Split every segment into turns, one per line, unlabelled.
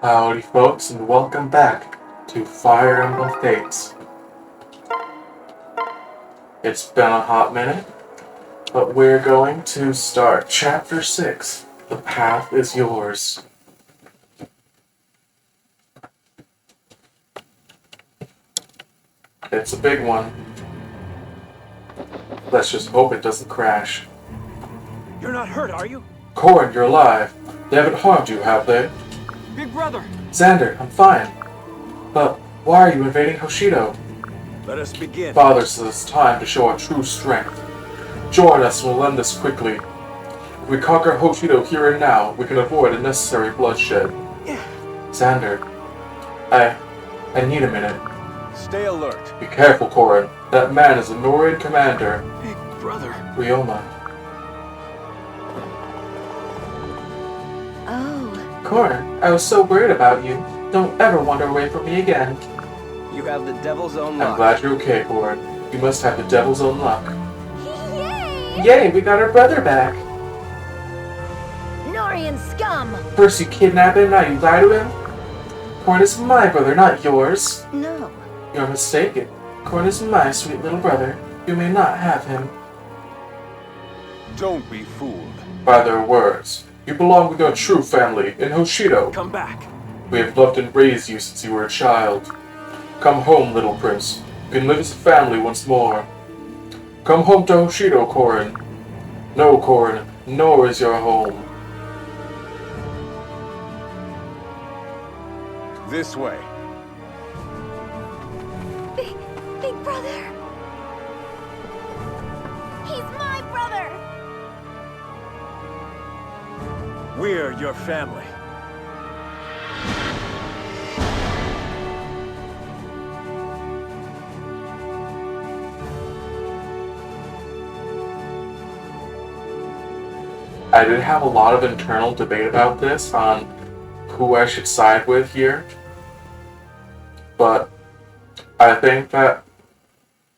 Howdy folks and welcome back to Fire Emblem Fates. It's been a hot minute, but we're going to start Chapter 6. The path is yours. It's a big one. Let's just hope it doesn't crash.
You're not hurt, are you?
Corrin, you're alive. They haven't harmed you, have they?
Big brother!
Xander, I'm fine. But why are you invading Hoshido?
Let us begin.
Father says it's time to show our true strength. Join us and we'll end this quickly. If we conquer Hoshido here and now, we can avoid unnecessary bloodshed. Xander, I need a minute.
Stay alert.
Be careful, Corrin. That man is a Norian commander.
Big brother.
Ryoma.
Oh.
Corrin, I was so worried about you. Don't ever wander away from me again.
You have the devil's own luck.
I'm glad you're okay, Corrin. You must have the devil's own luck.
Yay!
Yay, we got our brother back.
Norian scum!
First you kidnap him, now you lie to him? Corrin is my brother, not yours.
No.
You're mistaken. Corrin is my sweet little brother. You may not have him.
Don't be fooled.
By their words, you belong with your true family in Hoshido.
Come back.
We have loved and raised you since you were a child. Come home, little prince. You can live as a family once more. Come home to Hoshido, Corrin. No, Corrin, nor is your home.
This way.
Big brother! He's my brother!
We're your family.
I did have a lot of internal debate about this on who I should side with here. But I think that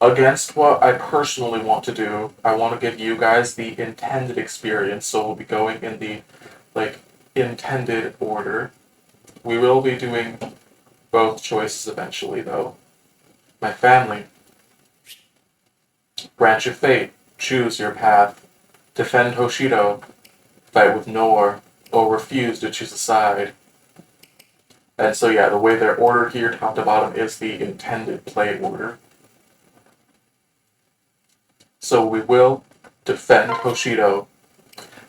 against what I personally want to do, I want to give you guys the intended experience, so we'll be going in the, intended order. We will be doing both choices eventually, though. My family. Branch of Fate. Choose your path. Defend Hoshido. Fight with Nor, or refuse to choose a side. And so yeah, the way they're ordered here, top to bottom, is the intended play order. So we will defend Hoshido.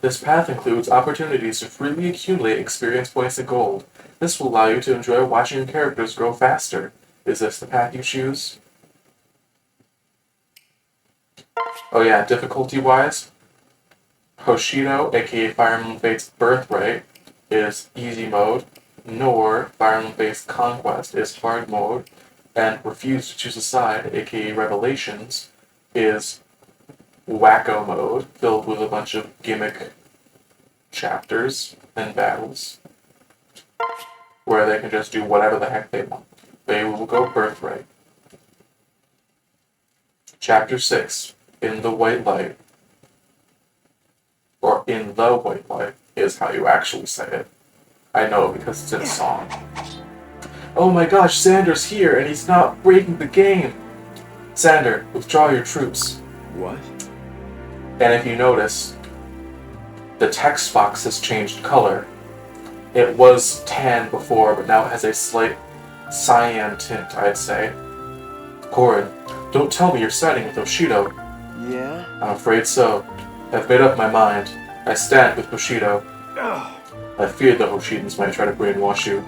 This path includes opportunities to freely accumulate experience points and gold. This will allow you to enjoy watching your characters grow faster. Is this the path you choose? Oh yeah, difficulty-wise, Hoshido, aka Fire Emblem Fates Birthright, is easy mode. Nor, Fire Emblem Fates Conquest, is hard mode. And Refuse to Choose a Side, aka Revelations, is wacko mode, filled with a bunch of gimmick chapters and battles, where they can just do whatever the heck they want. They will go Birthright. Chapter 6, In the White Light, or In the White Light, is how you actually say it. I know, because it's in a song. Oh my gosh, Xander's here, and he's not breaking the game! Xander, withdraw your troops.
What?
And if you notice, the text box has changed color. It was tan before, but now it has a slight cyan tint, I'd say. Corrin, don't tell me you're siding with Hoshido.
Yeah?
I'm afraid so. I've made up my mind. I stand with Hoshido.
Ugh.
I feared the Hoshidans might try to brainwash you.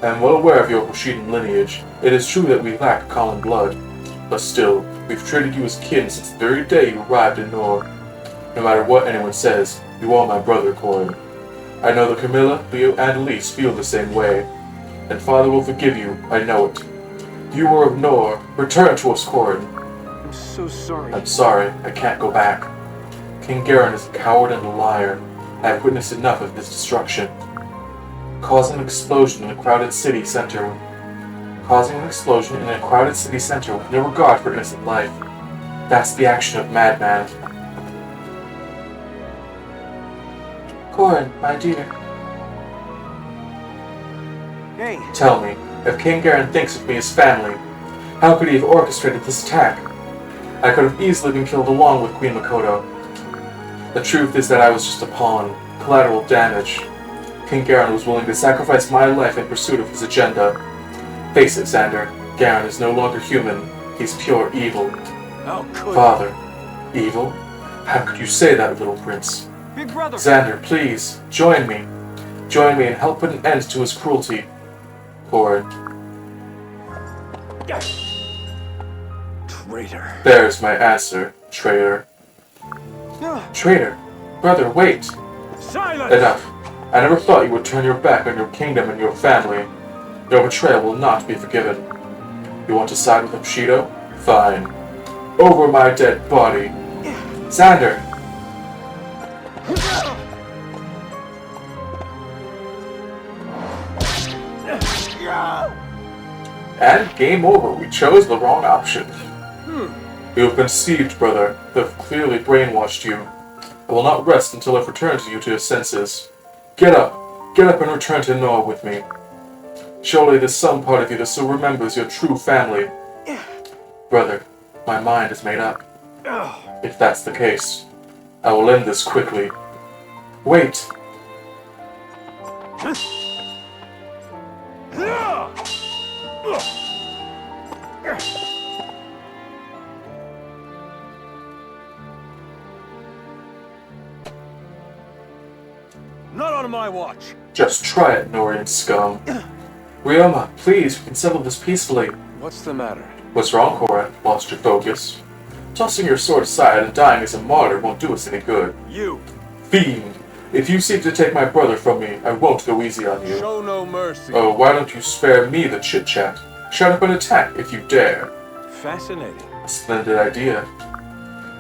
I am well aware of your Hoshidan lineage. It is true that we lack common blood. But still, we've treated you as kin since the very day you arrived in Nor. No matter what anyone says, you are my brother, Corrin. I know that Camilla, Leo, and Elise feel the same way. And Father will forgive you, I know it. You are of Nor. Return to us, Corrin.
I'm so sorry.
I'm sorry, I can't go back. King Garen is a coward and a liar. I have witnessed enough of his destruction. Causing an explosion in a crowded city center with no regard for innocent life. That's the action of madman. Corrin, my dear.
Hey,
Tell me, if King Garen thinks of me as family, how could he have orchestrated this attack? I could have easily been killed along with Queen Makoto. The truth is that I was just a pawn, collateral damage. King Garen was willing to sacrifice my life in pursuit of his agenda. Face it, Xander, Garen is no longer human. He's pure evil.
how could
Father, evil? How could you say that, little prince?
Big brother?
Xander, please, join me. Join me and help put an end to his cruelty. Korin.
Traitor.
There's my answer, traitor. Traitor! Brother, wait!
Silence!
Enough. I never thought you would turn your back on your kingdom and your family. Your betrayal will not be forgiven. You want to side with Bushido? Fine. Over my dead body. Xander! And game over. We chose the wrong option. You have been deceived, brother. They've clearly brainwashed you. I will not rest until I've returned you to your senses. Get up. Get up and return to Noah with me. Surely there's some part of you that still remembers your true family. Brother, my mind is made up. If that's the case, I will end this quickly. Wait!
Not on my watch.
Just try it, Norian scum. Ryoma, please, we can settle this peacefully.
What's the matter?
What's wrong, Korin? Lost your focus? Tossing your sword aside and dying as a martyr won't do us any good.
You.
Fiend! If you seek to take my brother from me, I won't go easy on you.
Show no mercy.
Oh, why don't you spare me the chit-chat? Shut up and attack if you dare.
Fascinating.
A splendid idea.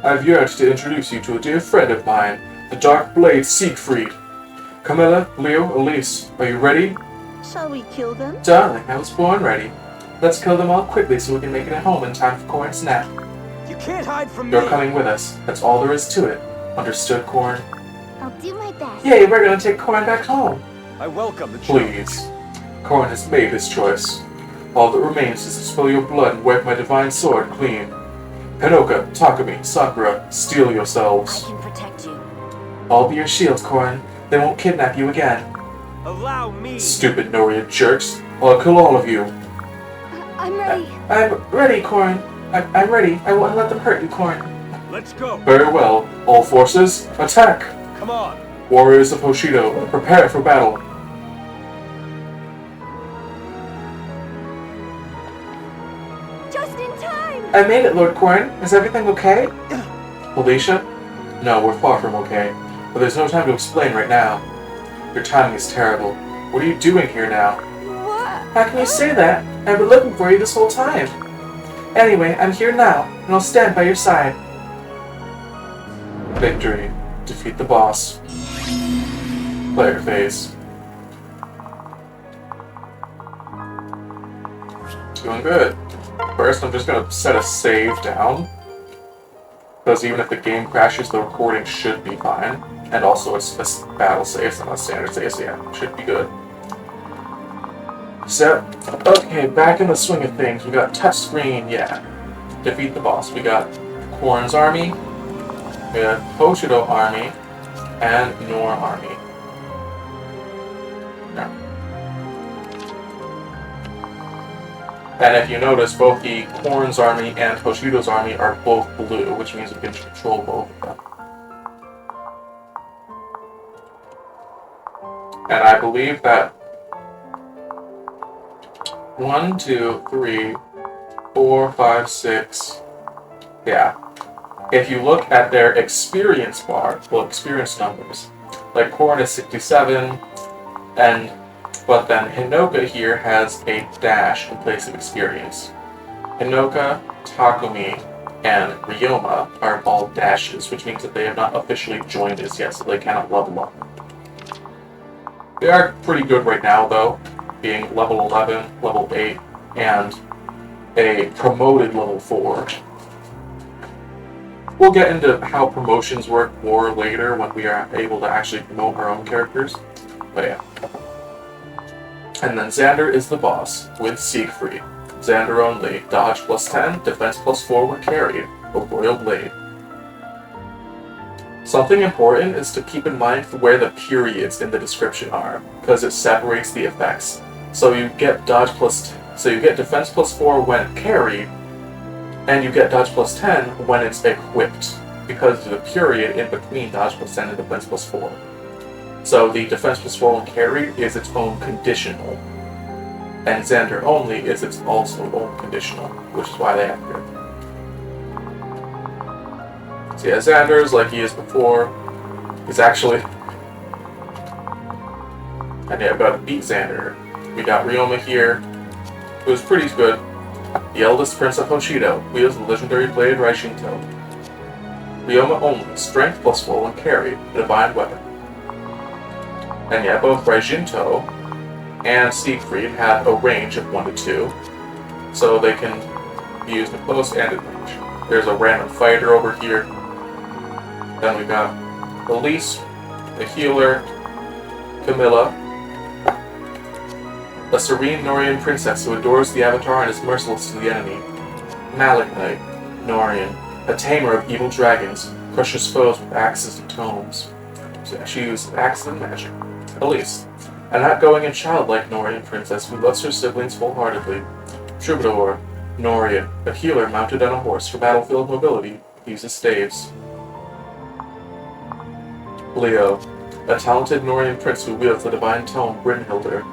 I've yearned to introduce you to a dear friend of mine, the Dark Blade Siegfried. Camilla, Leo, Elise, are you ready?
Shall we kill them?
Darling, I was born ready. Let's kill them all quickly so we can make it at home in time for Korin's nap.
You can't hide from
You're
me.
coming with us. That's all there is to it. Understood, Korin?
I'll do my best.
Yay, we're gonna take Korin back home.
I welcome the challenge.
Please. Korin has made his choice. All that remains is to spill your blood and wipe my divine sword clean. Hinoka, Takumi, Sakura, steel
I
yourselves.
can protect you.
I'll be your shield, Korin. They won't kidnap you again.
Allow me.
Stupid Noria jerks. I'll kill all of you.
I'm ready.
I'm ready, Korin. I'm ready. I won't let them hurt you, Korin.
Let's go.
Very well. All forces, attack!
Come on.
Warriors of Hoshido, prepare for battle.
Just in time.
I made it, Lord Korin. Is everything okay? Alicia? No, we're far from okay. But there's no time to explain right now. Your timing is terrible. What are you doing here now?
What?
How can you say that? I've been looking for you this whole time. Anyway, I'm here now, and I'll stand by your side. Victory. Defeat the boss. Player phase. Doing good. First, I'm just gonna set a save down. Because even if the game crashes, the recording should be fine. And also, it's a battle save, it's not a standard save, so yeah, should be good. So, okay, back in the swing of things. We got touchscreen, yeah. Defeat the boss. We got Korin's army, we got Hoshido army, and Nor army. Yeah. And if you notice, both the Korin's army and Hoshido's army are both blue, which means we can control both of them. And I believe that 1, 2, 3, 4, 5, 6. Yeah. If you look at their experience bar, well, experience numbers, like Korin is 67, but then Hinoka here has a dash in place of experience. Hinoka, Takumi, and Ryoma are all dashes, which means that they have not officially joined us yet, so they cannot level up. They are pretty good right now, though, being level 11, level 8, and a promoted level 4. We'll get into how promotions work more later when we are able to actually promote our own characters. But yeah. And then Xander is the boss with Siegfried. Xander only. Dodge plus 10, defense plus 4 when carried. A Royal Blade. Something important is to keep in mind where the periods in the description are, because it separates the effects. So you get defense plus 4 when carried, and you get dodge plus 10 when it's equipped, because of the period in between dodge plus 10 and defense plus 4. So the defense plus 4 when carried is its own conditional, and Xander only is its also own conditional, which is why they have it. So yeah, Xander's like he is before. He's actually... And yeah, I've got to beat Xander. We got Ryoma here, who is pretty good. The eldest prince of Hoshido, wields the legendary blade Raijinto. Ryoma only, strength plus 4 when carried, a divine weapon. And yeah, both Raijinto and Siegfried have a range of 1 to 2, so they can be used in close and in range. There's a random fighter over here. Then we've got Elise, the healer, Camilla, a serene Norian princess who adores the Avatar and is merciless to the enemy. Malignite, Norian, a tamer of evil dragons, crushes foes with axes and tomes. So she uses axes and magic. Elise, an outgoing and childlike Norian princess who loves her siblings full-heartedly. Troubadour, Norian, a healer mounted on a horse for battlefield mobility, uses staves. Leo, a talented Norian prince who wields the divine tome Brynhildr.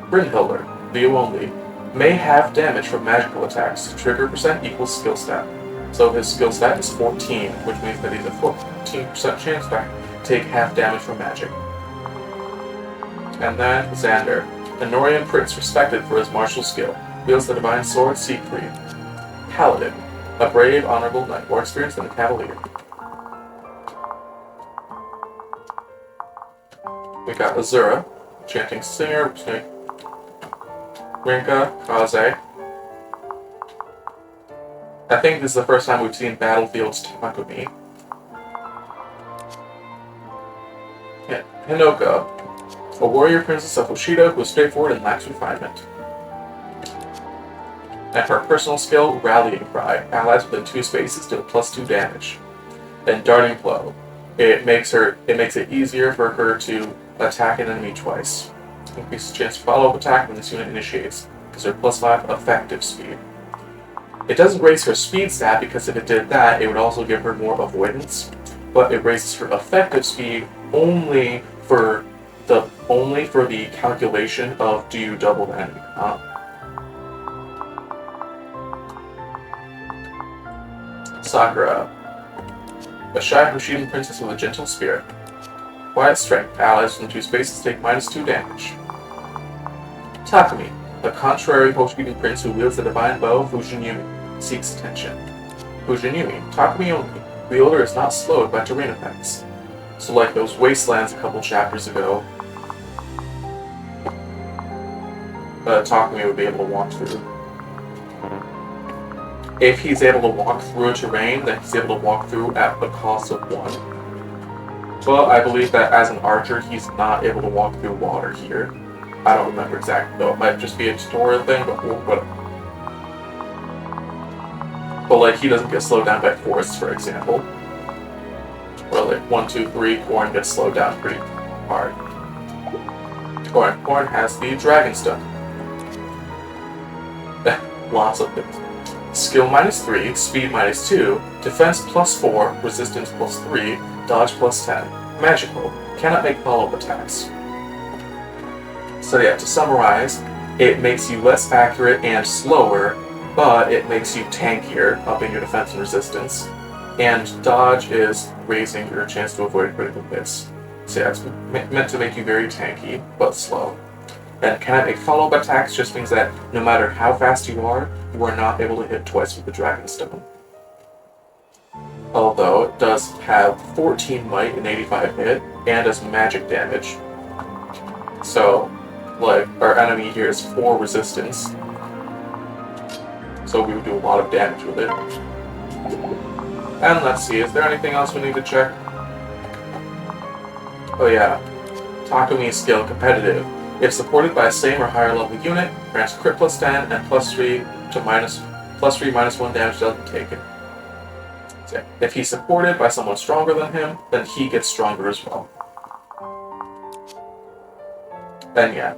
Brynhildr, Leo only, may have damage from magical attacks. Trigger percent equals skill stat. So his skill stat is 14, which means that he's a 14% chance to take half damage from magic. And then Xander, a Norian prince respected for his martial skill, wields the divine sword Siegfried. Paladin, a brave, honorable knight, more experienced than a cavalier. We got Azura, chanting singer, Rinka, Kaze. I think this is the first time we've seen Battlefield's Takumi. Yeah. Hinoka, a warrior princess of Hoshido who is straightforward and lacks refinement. And her personal skill, Rallying Cry, allies within 2 spaces deal +2 damage. And Darting Blow, it makes it easier for her to attack an enemy twice. Increases chance to follow-up attack when this unit initiates, because her +5 effective speed. It doesn't raise her speed stat, because if it did that, it would also give her more avoidance, but it raises her effective speed only for the calculation of do you double the enemy, Sakura, a shy Hoshidan princess with a gentle spirit. Quiet strength, allies from 2 spaces take -2 damage. Takumi, the contrary Hoshidan prince who wields the divine bow Fujinumi, seeks attention. Fujinumi, Takumi only, wielder is not slowed by terrain effects. So like those wastelands a couple chapters ago, Takumi would be able to walk through. If he's able to walk through a terrain, then he's able to walk through at the cost of 1. Well, I believe that as an archer, he's not able to walk through water here. I don't remember exactly, though. It might just be a tutorial thing, but like, he doesn't get slowed down by forests, for example. Or like 1, 2, 3, Corn gets slowed down pretty hard. Corn has the Dragon Stone. Lots of things. Skill -3, speed -2, defense +4, resistance +3, dodge +10. Magical. Cannot make follow-up attacks. So yeah, to summarize, it makes you less accurate and slower, but it makes you tankier, upping your defense and resistance. And dodge is raising your chance to avoid critical hits. So yeah, it's meant to make you very tanky, but slow. And cannot make follow-up attacks just means that no matter how fast you are not able to hit twice with the Dragon Stone. Although it does have 14 might and 85 hit, and does magic damage. So, like, our enemy here is 4 resistance. So we would do a lot of damage with it. And let's see, is there anything else we need to check? Oh yeah. Takumi's skill competitive. If supported by a same or higher level unit, grants crit plus 10 and +3 to -1 damage dealt taken. So if he's supported by someone stronger than him, then he gets stronger as well. And yeah,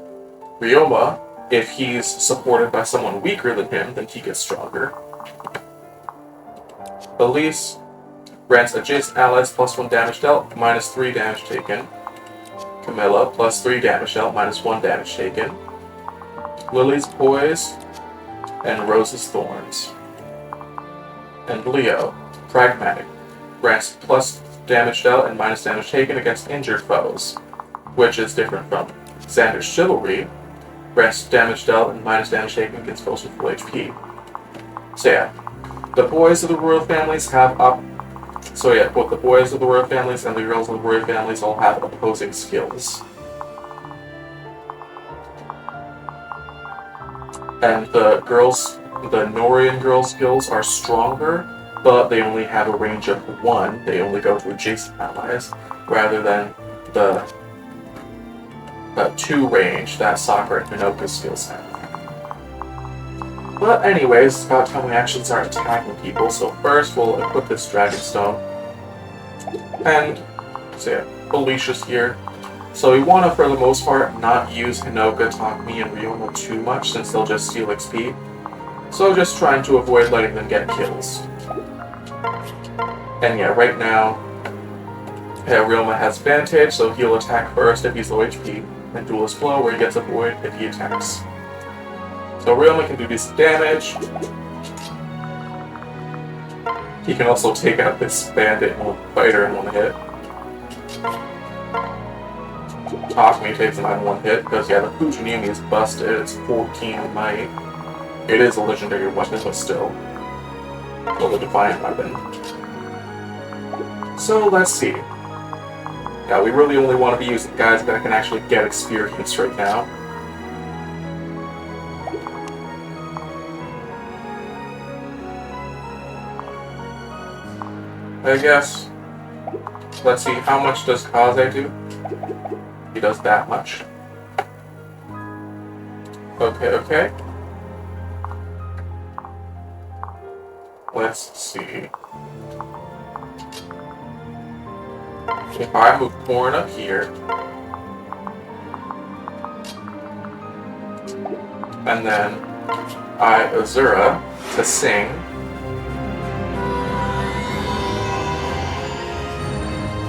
Ryoma, if he's supported by someone weaker than him, then he gets stronger. Elise grants adjacent allies +1 damage dealt, -3 damage taken. Camilla, +3 damage dealt, -1 damage taken. Lily's Poise, and Rose's Thorns. And Leo, Pragmatic, grants plus damage dealt and minus damage taken against injured foes, which is different from Xander's Chivalry, grants damage dealt and minus damage taken against foes with full HP. So yeah, the boys of the royal families have both the boys of the royal families and the girls of the royal families all have opposing skills. And the Norian girls' skills are stronger, but they only have a range of 1. They only go to adjacent allies, rather than the 2 range that Sakura and Minoka's skills have. But anyways, it's about time we actually start attacking people, so first we'll equip this Dragonstone. And, so yeah, Felicia's here. So we want to, for the most part, not use Hinoka, Takumi, and Ryoma too much, since they'll just steal XP. So just trying to avoid letting them get kills. And yeah, right now, Ryoma has Vantage, so he'll attack first if he's low HP, and Duelist Blow, where he gets a void if he attacks. So Ryoma can do decent damage. He can also take out this bandit fighter in 1 hit. Takumi takes him out in 1 hit, because yeah, the Fujinami is busted, it's 14 might. It is a legendary weapon, but still. Well, the Defiant weapon. So let's see. Yeah, we really only want to be using guys that can actually get experience right now. I guess. Let's see, how much does Kaze do? He does that much. Okay. Let's see. If I move Corn up here, and then I Azura to sing.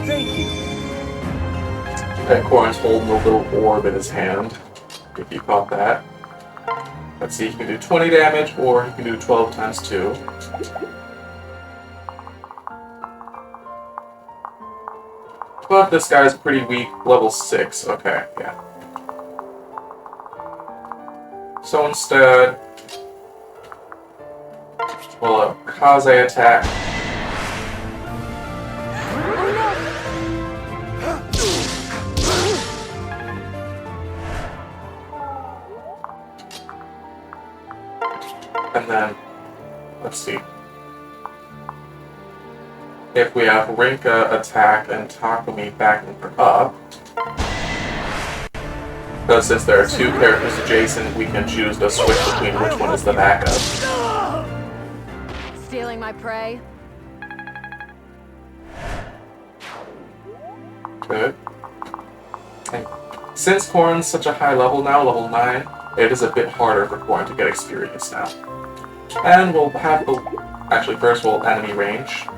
Thank you.
And Corn's holding a little orb in his hand, if you caught that. Let's see, he can do 20 damage, or he can do 12 times 2. But this guy's pretty weak, level 6, okay, yeah. So instead, we'll Kaze attack. And then, let's see. If we have Rinka attack and Takumi backing her up, because since there are 2 characters adjacent, we can choose to switch between which one is the backup.
Stealing my prey?
Good. And since Corn's such a high level now, level 9, it is a bit harder for Corn to get experience now. And we'll have the... Actually, first we'll enemy range.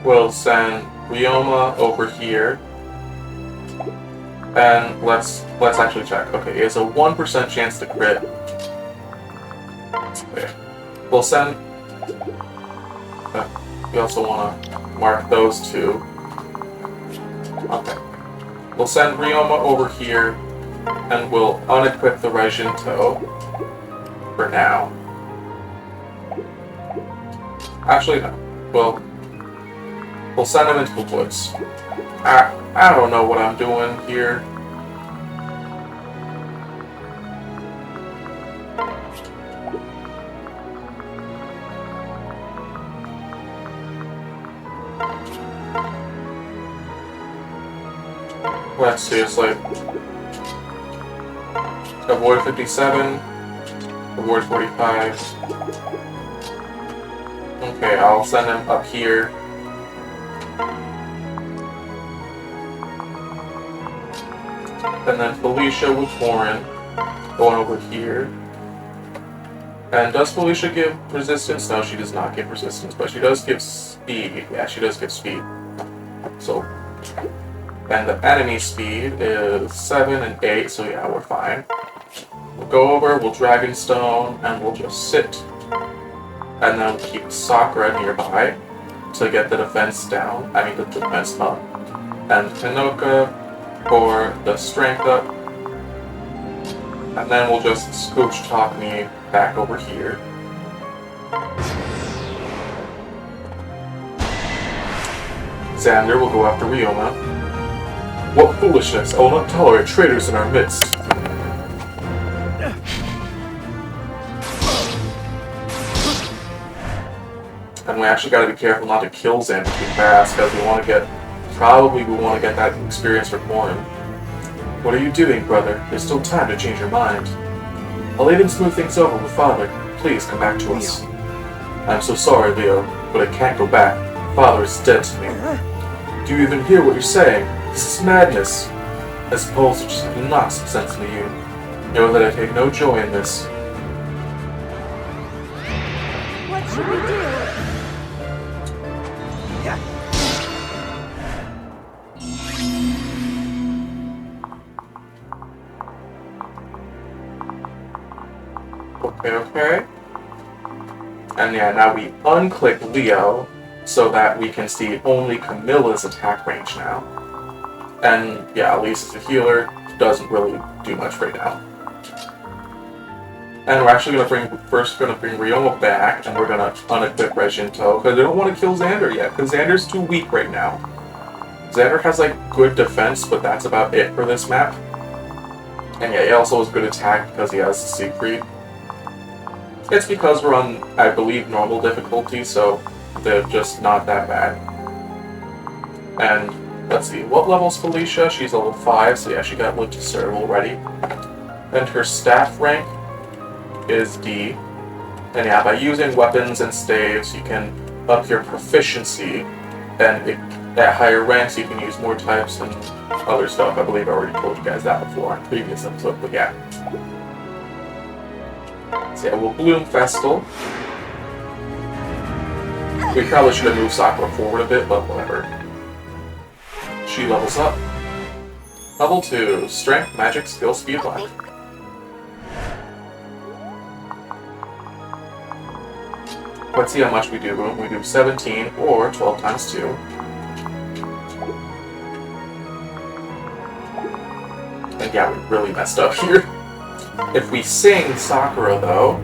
We'll send Ryoma over here. And let's actually check. Okay, he has a 1% chance to crit. Okay. We'll send... we also want to mark those 2. Okay. We'll send Ryoma over here, and we'll unequip the Raijinto for now. Actually, no. We'll send him into the woods. I don't know what I'm doing here. Let's see, it's like avoid 57, avoid 45. Okay, I'll send him up here. And then Felicia with Warren going over here. And does Felicia give resistance? No, she does not give resistance, but she does give speed. Yeah, she does give speed. So, and the enemy speed is 7 and 8, so yeah, we're fine. We'll go over, we'll Dragonstone, and we'll just sit. And then we'll keep Sakura nearby to get the defense down. I mean, the defense up. And Hinoka for the strength up. And then we'll just scooch Takumi back over here. Xander will go after Ryoma. What foolishness! I will not tolerate traitors in our midst. And we actually gotta be careful not to kill Xander too fast, because we want to get that experience for Warren. What are you doing, brother? There's still time to change your mind. I'll even smooth things over with Father. Please come back to us. I'm so sorry, Leo, but I can't go back. Father is dead to me. Do you even hear what you're saying? This is madness. I suppose it just knocks some sense into you. Know that I take no joy in this.
What should we do?
Okay. And yeah, now we unclick Leo so that we can see only Camilla's attack range now. And yeah, at least as a healer, doesn't really do much right now. And we're actually gonna bring Ryoma back, and we're gonna unequip Reginto because they don't want to kill Xander yet, because Xander's too weak right now. Xander has like good defense, but that's about it for this map. And yeah, he also has good attack because he has Siegfried. It's because we're on, I believe, normal difficulty, so they're just not that bad. And let's see, what level's Felicia? She's level 5, so yeah, she got Lift to Serve already. And her staff rank is D. And yeah, by using weapons and staves, you can up your proficiency, and at higher ranks you can use more types and other stuff. I believe I already told you guys that before in previous episode, but yeah. So yeah, we'll Bloom Festal. We probably should have moved Sakura forward a bit, but whatever. She levels up. Level 2, Strength, Magic, Skill, Speed, Luck. Let's see how much we do. We do 17 or 12 times 2. And yeah, we really messed up here. If we sing Sakura, though...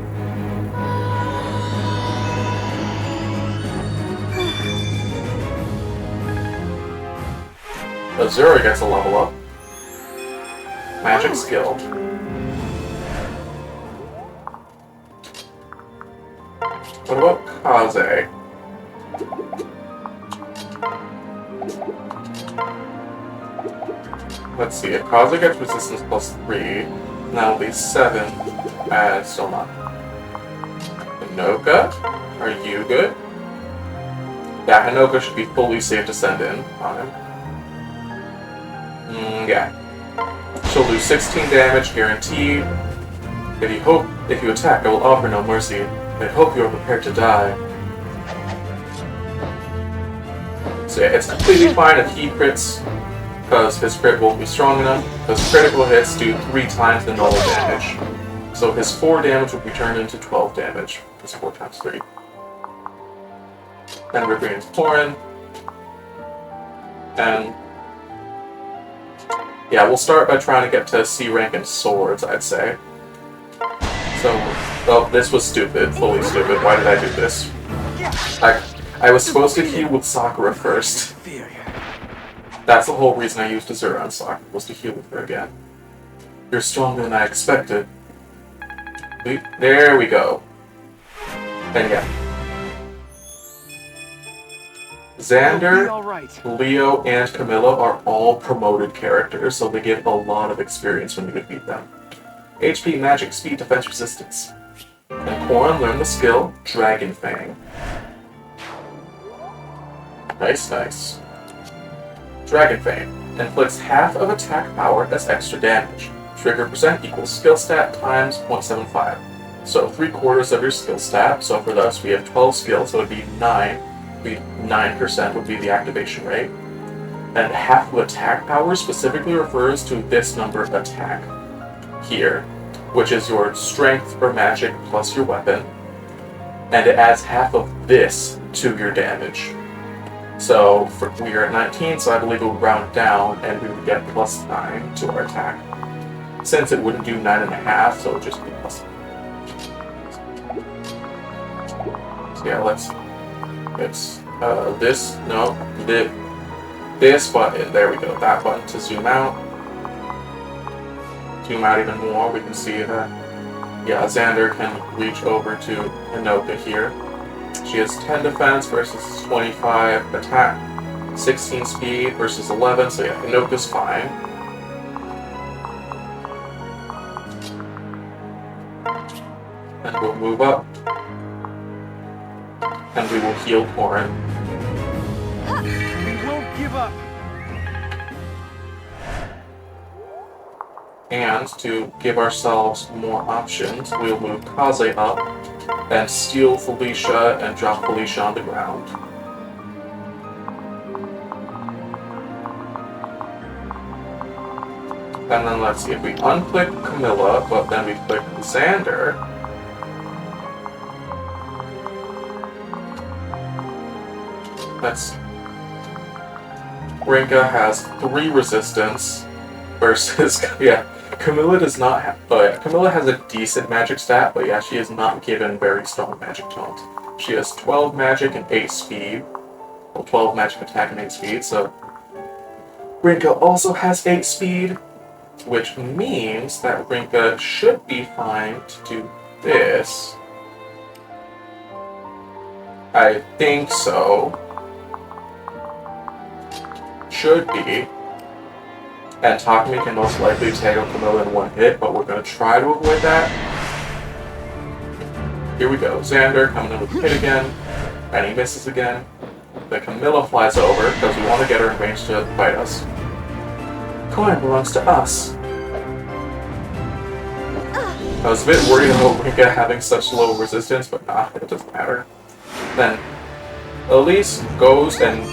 Azura gets a level up. Magic skill. What about Kaze? Let's see, if Kaze gets resistance plus 3, that'll be 7, and still not. Hinoka? Are you good? Yeah, Hinoka should be fully safe to send in on him. Yeah. She'll do 16 damage, guaranteed. If you attack, I will offer no mercy. I hope you are prepared to die. So yeah, it's completely fine if he crits, because his crit won't be strong enough, because critical hits do 3 times the normal damage. So his 4 damage will be turned into 12 damage. That's 4 times 3. And we're bringing Torin. And yeah, we'll start by trying to get to C rank in swords, I'd say. So, oh, this was stupid, fully stupid. Why did I do this? I was supposed to heal with Sakura first. That's the whole reason I used Azura on Sakura, was to heal with her again. You're stronger than I expected. There we go. And yeah. Xander,
all right.
Leo, and Camilla are all promoted characters, so they give a lot of experience when you defeat them. HP, Magic, Speed, Defense, Resistance. And Corrin learned the skill Dragon Fang. Nice, nice. Dragon Fang inflicts half of attack power as extra damage. Trigger percent equals skill stat times 0.75. So 3/4 of your skill stat. So for us, we have 12 skills, so it would be 9. 9% would be the activation rate. And half of attack power specifically refers to this number of attack here, which is your strength or magic plus your weapon. And it adds half of this to your damage. So we are at 19, so I believe it would round down and we would get plus 9 to our attack. Since it wouldn't do 9.5, so it would just be plus 9. So yeah, this button, there we go, that button to zoom out. Zoom out even more, we can see that, yeah, Xander can reach over to Hinoka here. She has 10 defense versus 25 attack, 16 speed versus 11, so yeah, Hinoka's fine. And we'll move up. And we will heal Corrin.
We won't give up.
And to give ourselves more options, we'll move Kaze up and steal Felicia and drop Felicia on the ground. And then let's see, if we unclick Camilla, but then we click Xander, Rinka has 3 resistance versus, yeah, Camilla does not have, Camilla has a decent magic stat, but yeah, she is not given very strong magic taunt. She has 12 magic and 8 speed, well, 12 magic attack and 8 speed, so Rinka also has 8 speed, which means that Rinka should be fine to do this. I think so. Should be. And Takumi can most likely take out Camilla in one hit, but we're going to try to avoid that. Here we go. Xander coming in with a hit again, and he misses again. Then Camilla flies over, because we want to get her in range to fight us. Coin belongs to us. I was a bit worried about Rinka having such low resistance, but nah, it doesn't matter. Then Elise goes and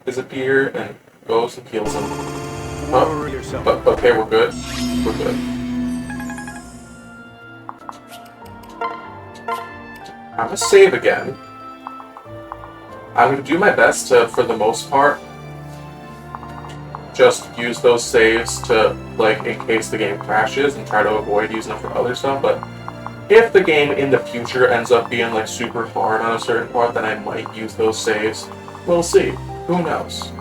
disappear and goes and heals him. Oh, but okay, we're good. We're good. I'm gonna save again. I'm gonna do my best to, for the most part, just use those saves to, like, in case the game crashes and try to avoid using them for other stuff, but if the game in the future ends up being, like, super hard on a certain part, then I might use those saves. We'll see. Who knows?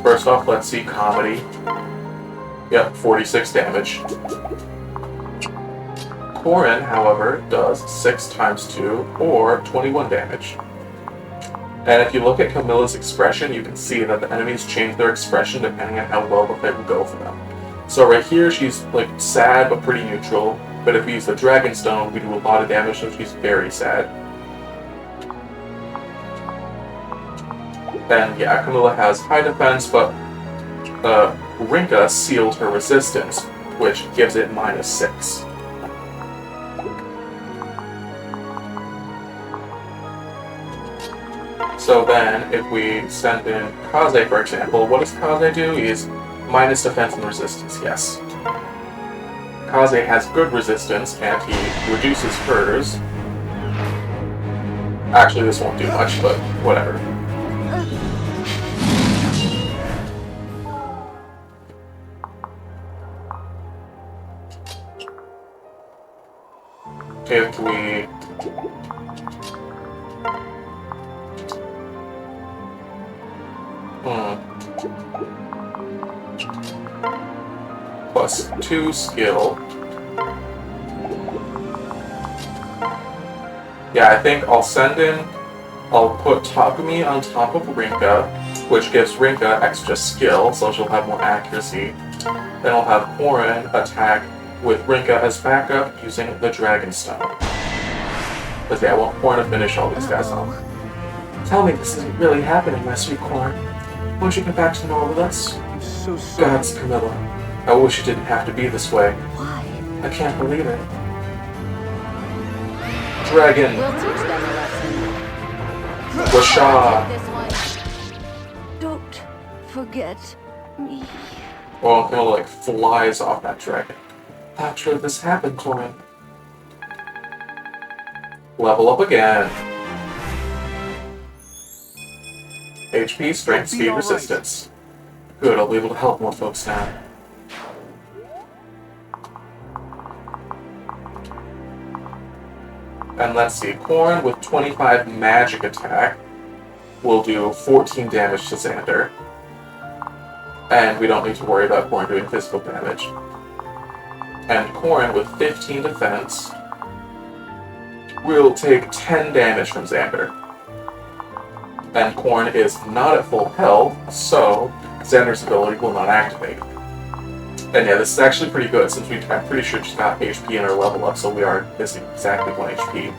First off, let's see Comedy. Yep, 46 damage. Corrin, however, does 6 times 2, or 21 damage. And if you look at Camilla's expression, you can see that the enemies change their expression depending on how well the fight will go for them. So right here, she's like sad but pretty neutral. But if we use the Dragon Stone, we do a lot of damage, so she's very sad. And yeah, Camilla has high defense, but Rinka sealed her resistance, which gives it -6. So then, if we send in Kaze, for example, what does Kaze do? He's minus defense and resistance, yes. Kaze has good resistance, and he reduces hers. Actually, this won't do much, but whatever. If we... +2 skill. Yeah, I think I'll send in I'll put Takumi on top of Rinka, which gives Rinka extra skill, so she'll have more accuracy. Then I'll have Korin attack with Rinka as backup using the Dragon Stone. But yeah, I want Korin to finish all these guys off. Tell me this isn't really happening, my sweet Korin. Won't you get back to normal with us?
I'm so sorry.
Gods, Camilla. I wish it didn't have to be this way.
Why?
I can't believe it. Dragon!
We'll teach them a lesson.
Washa!
This one. Don't forget me.
Well, Camilla like flies off that dragon. How should this happen, Korin? Level up again. HP, strength, speed, resistance. Good, I'll be able to help more folks now. And let's see, Korin with 25 magic attack will do 14 damage to Xander. And we don't need to worry about Korin doing physical damage. And Korin with 15 defense will take 10 damage from Xander. And Korin is not at full health, so Xander's ability will not activate. And yeah, this is actually pretty good, since I'm pretty sure just got HP in our level up, so we are missing exactly 1 HP.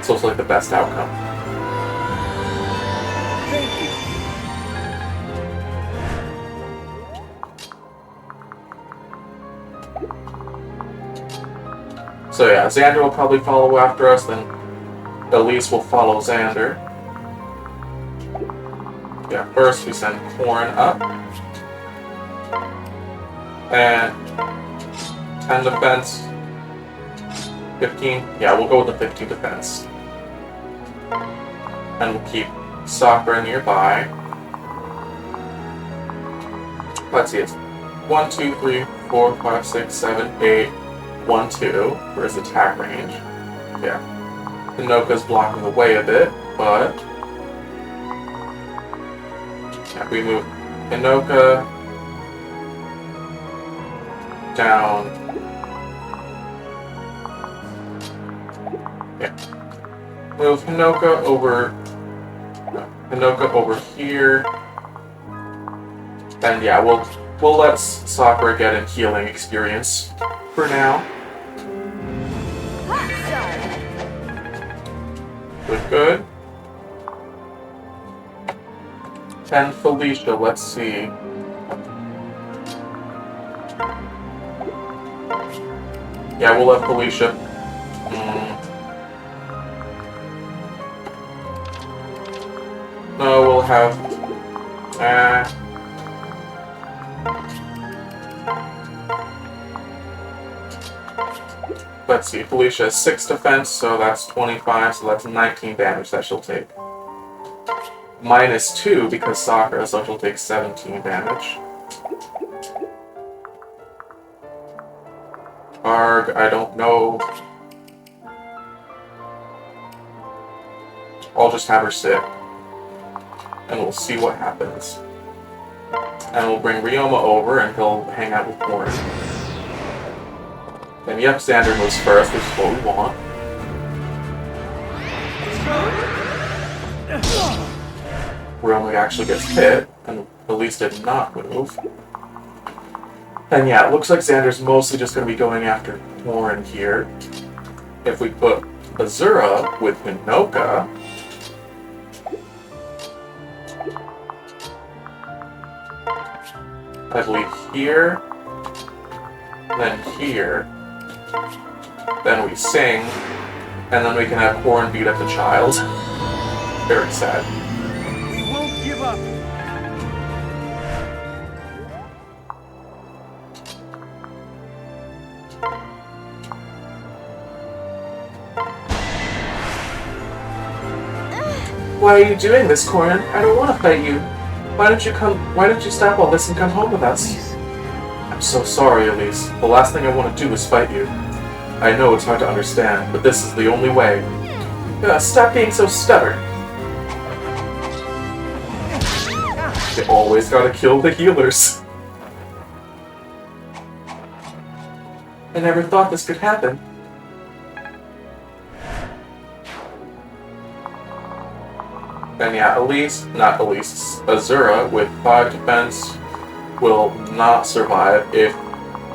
So it's like the best outcome.
Thank you.
So yeah, Xander will probably follow after us, then Elise will follow Xander. Yeah, first we send Korin up. And 10 defense. 15. Yeah, we'll go with the 15 defense. And we'll keep Sakura nearby. Let's see, it's 1, 2, 3, 4, 5, 6, 7, 8, 1, 2 for his attack range. Yeah. Hinoka's blocking the way a bit, but yeah, we move Hinoka down. Yeah. Move Hinoka over here. And yeah, we'll let Sakura get a healing experience for now. Good. And Felicia, let's see. Yeah, we'll let Felicia. No, we'll have. Let's see, Felicia has 6 defense, so that's 25, so that's 19 damage that she'll take. Minus 2 because Sakura, so she'll take 17 damage. Arg, I don't know. I'll just have her sit. And we'll see what happens. And we'll bring Ryoma over and he'll hang out with Korin. And yep, Xander moves first, which is what we want. Ryoma actually gets hit, and Elise did not move. And yeah, it looks like Xander's mostly just going to be going after Korin here. If we put Azura with Hinoka, I believe here, then here, then we sing, and then we can have Korin beat up the child. Very sad.
We won't give up.
Why are you doing this, Korin? I don't want to fight you. Why don't you stop all this and come home with us? I'm so sorry, Elise. The last thing I want to do is fight you. I know it's hard to understand, but this is the only way. Stop being so stubborn. You always gotta kill the healers. I never thought this could happen. And yeah, Azura with 5 defense will not survive if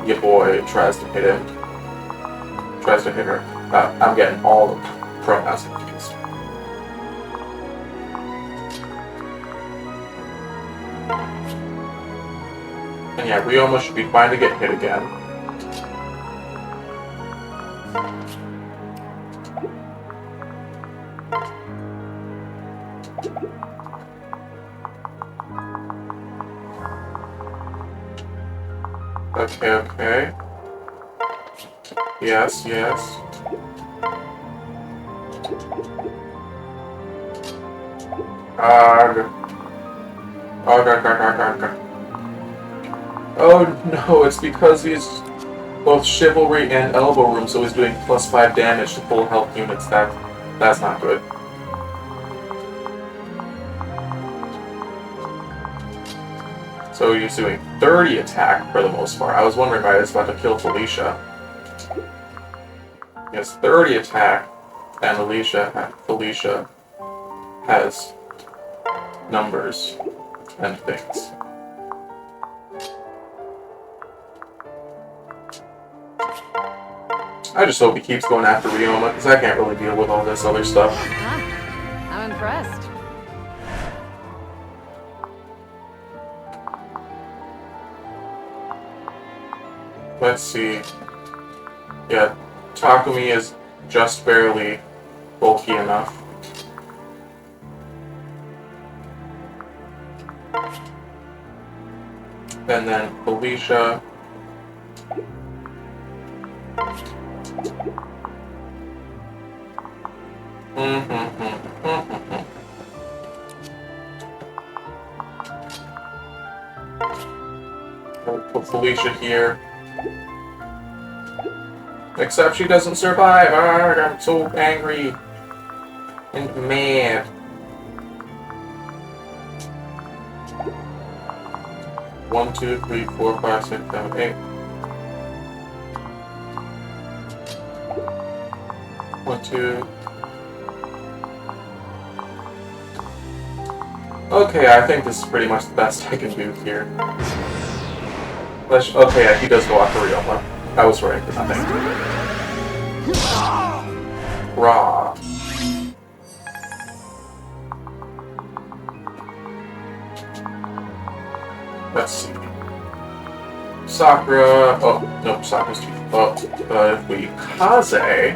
your boy tries to hit him. Tries to hit her. I'm getting all the pronouns confused. And yeah, Ryoma should be fine to get hit again. Okay. Yes. Arg. Oh no, it's because he's both chivalry and elbow room, so he's doing +5 damage to full health units. That's not good. So he's doing 30 attack for the most part. I was wondering why I was about to kill Felicia. He has 30 attack, and Felicia has numbers and things. I just hope he keeps going after Ryoma, because I can't really deal with all this other stuff.
I'm impressed.
Let's see. Yeah, Takumi is just barely bulky enough. And then Felicia. I'll put Felicia here. Except she doesn't survive. Arrgh, I'm so angry and mad. One, two, three, four, five, six, seven, eight. 1, 2. Okay, I think this is pretty much the best I can do here. Okay, yeah, he does go after Ryoma. I was right, but nothing. Raw. Let's see. Sakura. Oh, nope, Sakura's too. Oh, if we Kaze.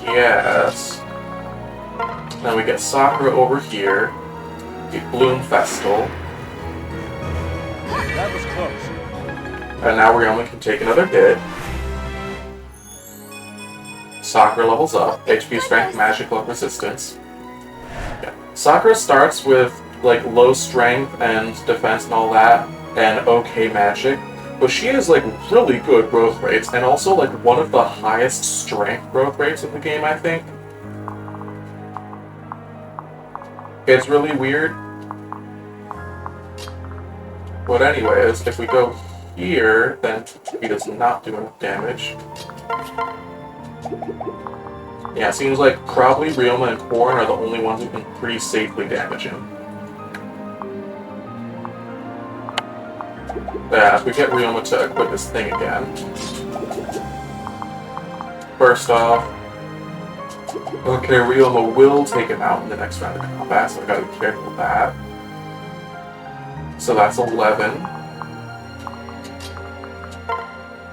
Yes. Then we get Sakura over here. The Bloom Festal.
That was close.
And now Ryoma can take another hit. Sakura levels up. HP, Strength, Magic, Luck, Resistance. Yeah. Sakura starts with like low strength and defense and all that, and okay magic. But she has like really good growth rates, and also like one of the highest strength growth rates in the game, I think. It's really weird. But anyways, if we go here, then he does not do enough damage. Yeah, it seems like probably Ryoma and Korn are the only ones who can pretty safely damage him. Yeah, if we get Ryoma to equip this thing again. First off, okay, Ryoma will take him out in the next round of combat, so I gotta be careful of that. So that's 11.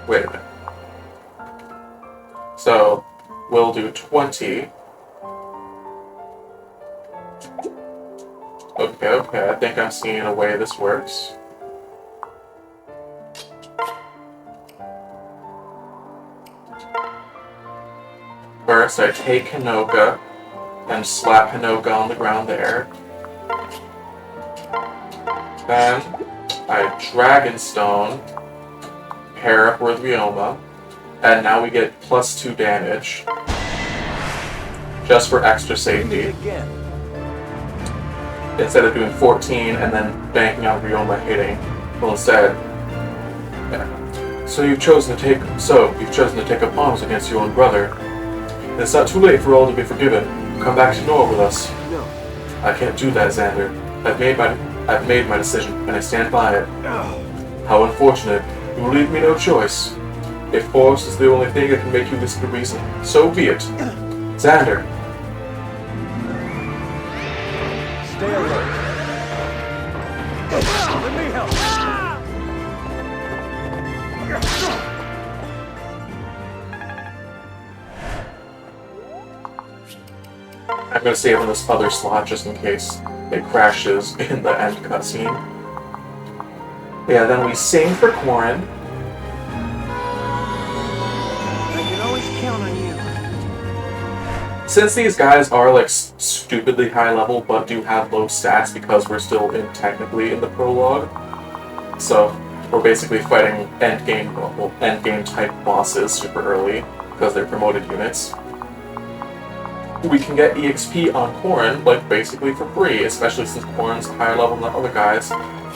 Wait a minute. So, we'll do 20. Okay, I think I'm seeing a way this works. First, I take Hinoka and slap Hinoka on the ground there. Then, I Dragonstone, pair up with Ryoma, and now we get +2 damage. Just for extra safety. Instead of doing 14 and then banking on Ryoma hitting. Well, instead, yeah. So you've chosen to take up arms against your own brother. It's not too late for all to be forgiven. Come back to Noah with us.
No.
I can't do that, Xander. I've made my decision, and I stand by it. How unfortunate. You leave me no choice. If force is the only thing that can make you listen to reason, so be it. Xander.
Stay alert. Let me help.
I'm gonna save on this other slot just in case it crashes in the end cutscene. Yeah, then we sing for Corrin.
I can always count on you.
Since these guys are like stupidly high level but do have low stats because we're still technically in the prologue, so we're basically fighting end game type bosses super early because they're promoted units. We can get EXP on Corrin like basically for free, especially since Corrin's higher level than the other guys.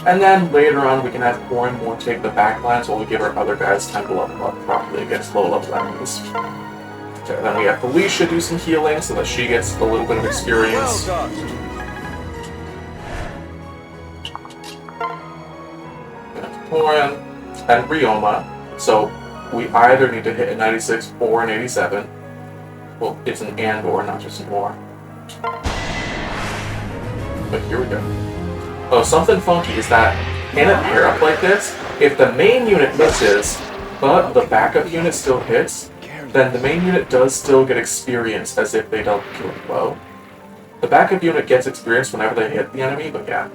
And then later on we can have Corrin more take the backlines while we give our other guys time to level up properly against low level enemies. Okay, then we have Felicia do some healing so that she gets a little bit of experience.
Well done.
Corrin and Ryoma. So we either need to hit a 96 or an 87. Well, it's an and or, not just an or. But here we go. Oh, something funky is that in a pair-up like this, if the main unit misses, but the backup unit still hits, then the main unit does still get experience as if they double kill the blow. The backup unit gets experience whenever they hit the enemy, but yeah.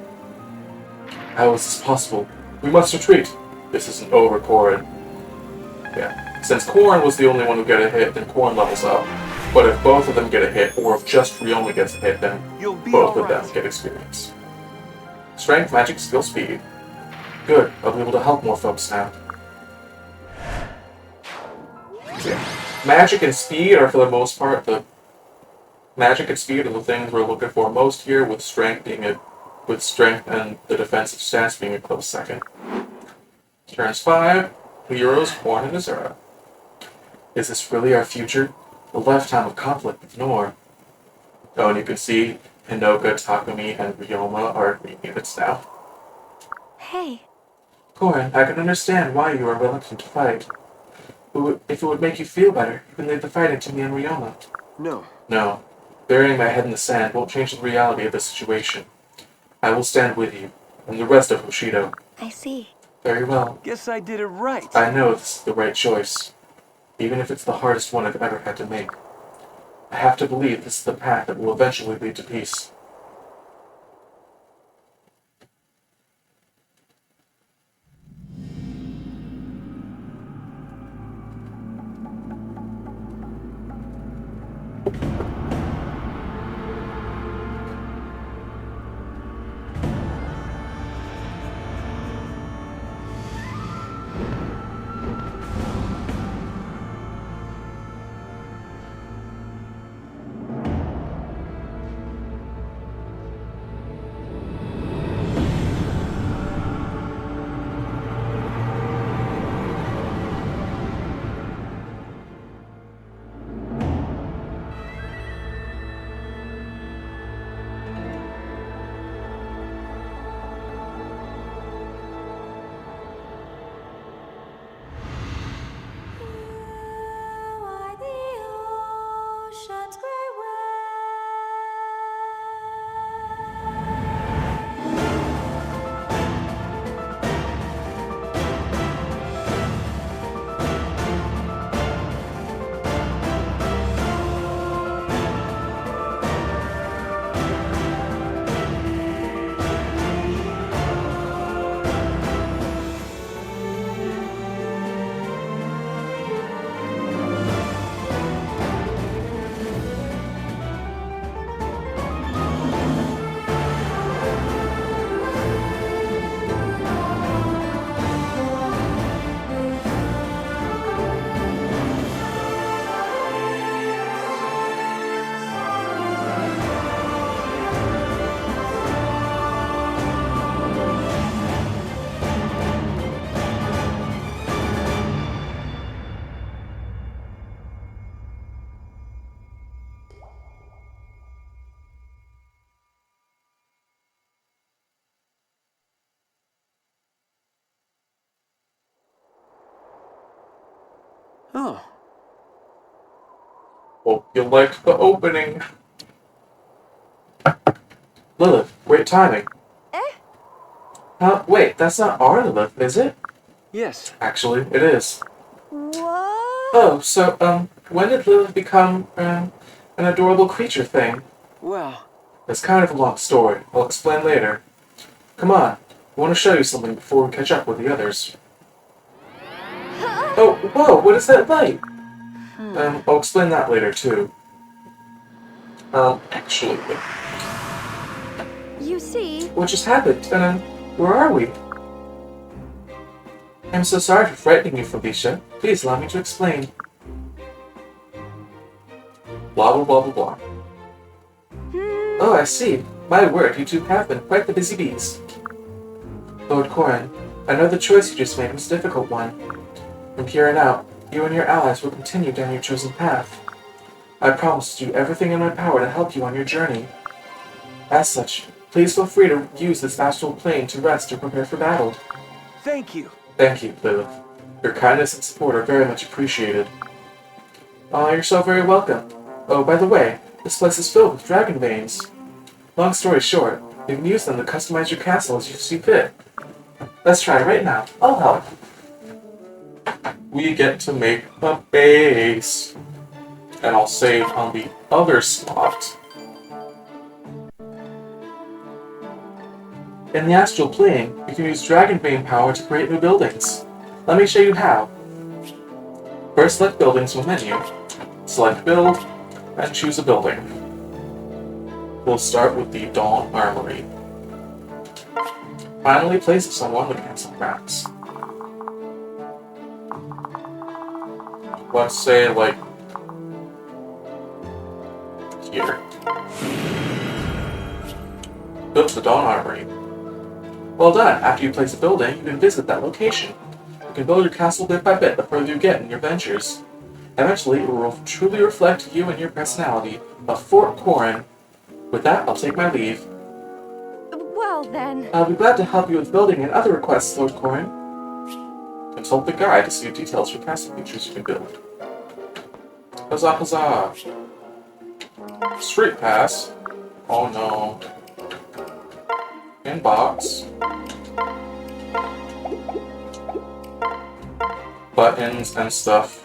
How is this possible? We must retreat. This isn't over, Corrin. Yeah. Since Corrin was the only one who got a hit, then Corrin levels up. But if both of them get a hit, or if just Ryoma gets a hit, then both of them get experience. Strength, magic, skill, speed. Good, I'll be able to help more folks now. Yeah. Magic and speed are for the most part the things we're looking for most here, with strength and the defensive stats being a close second. Turns 5, the heroes, Corrin and Azura. Is this really our future? A lifetime of conflict with Nor. Oh, and you can see Hinoka, Takumi, and Ryoma are green units now.
Hey.
Corrin, I can understand why you are reluctant to fight. If it would make you feel better, you can leave the fighting to me and Ryoma.
No.
No. Burying my head in the sand won't change the reality of the situation. I will stand with you, and the rest of Hoshido.
I see.
Very well.
Guess I did it right.
I know this is the right choice, even if it's the hardest one I've ever had to make. I have to believe this is the path that will eventually lead to peace.
Oh,
Hope you liked the opening. Lilith, great timing. Wait, that's not our Lilith, is it?
yes.
Actually, it is.
What?
Oh, so, when did Lilith become, an adorable creature thing?
Well,
It's kind of a long story. I'll explain later. Come on, I want to show you something before we catch up with the others. Oh, whoa, what is that light? I'll explain that later, too. Actually,
You see,
what just happened? Where are we? I'm so sorry for frightening you, Felicia. Please allow me to explain. Blah, blah, blah, blah, blah. Oh, I see. My word, you two have been quite the busy bees. Lord Corrin, I know the choice you just made was a difficult one. From here on out, you and your allies will continue down your chosen path. I promise to do everything in my power to help you on your journey. As such, please feel free to use this astral plane to rest or prepare for battle.
thank you.
Thank you, Lilith. Your kindness and support are very much appreciated. Oh, you're so very welcome. Oh, by the way, this place is filled with dragon veins. Long story short, you can use them to customize your castle as you see fit. Let's try right now. I'll help. We get to make a base. And I'll save on the other slot. In the astral plane, you can use dragon vein power to create new buildings. Let me show you how. First, select buildings from the menu. Select build, and choose a building. We'll start with the Dawn Armory. Finally, place someone on the castle grounds. Let's say, like, here. Built the Dawn Armory. Well done! After you place a building, you can visit that location. You can build your castle bit by bit the further you get in your ventures. Eventually, it will truly reflect you and your personality of Fort Corrin. With that, I'll take my leave.
well then.
I'll be glad to help you with building and other requests, Lord Corrin. Consult the guide to see details for castle features you can build. Huzzah, huzzah! Street pass. Oh no. Inbox. Buttons and stuff.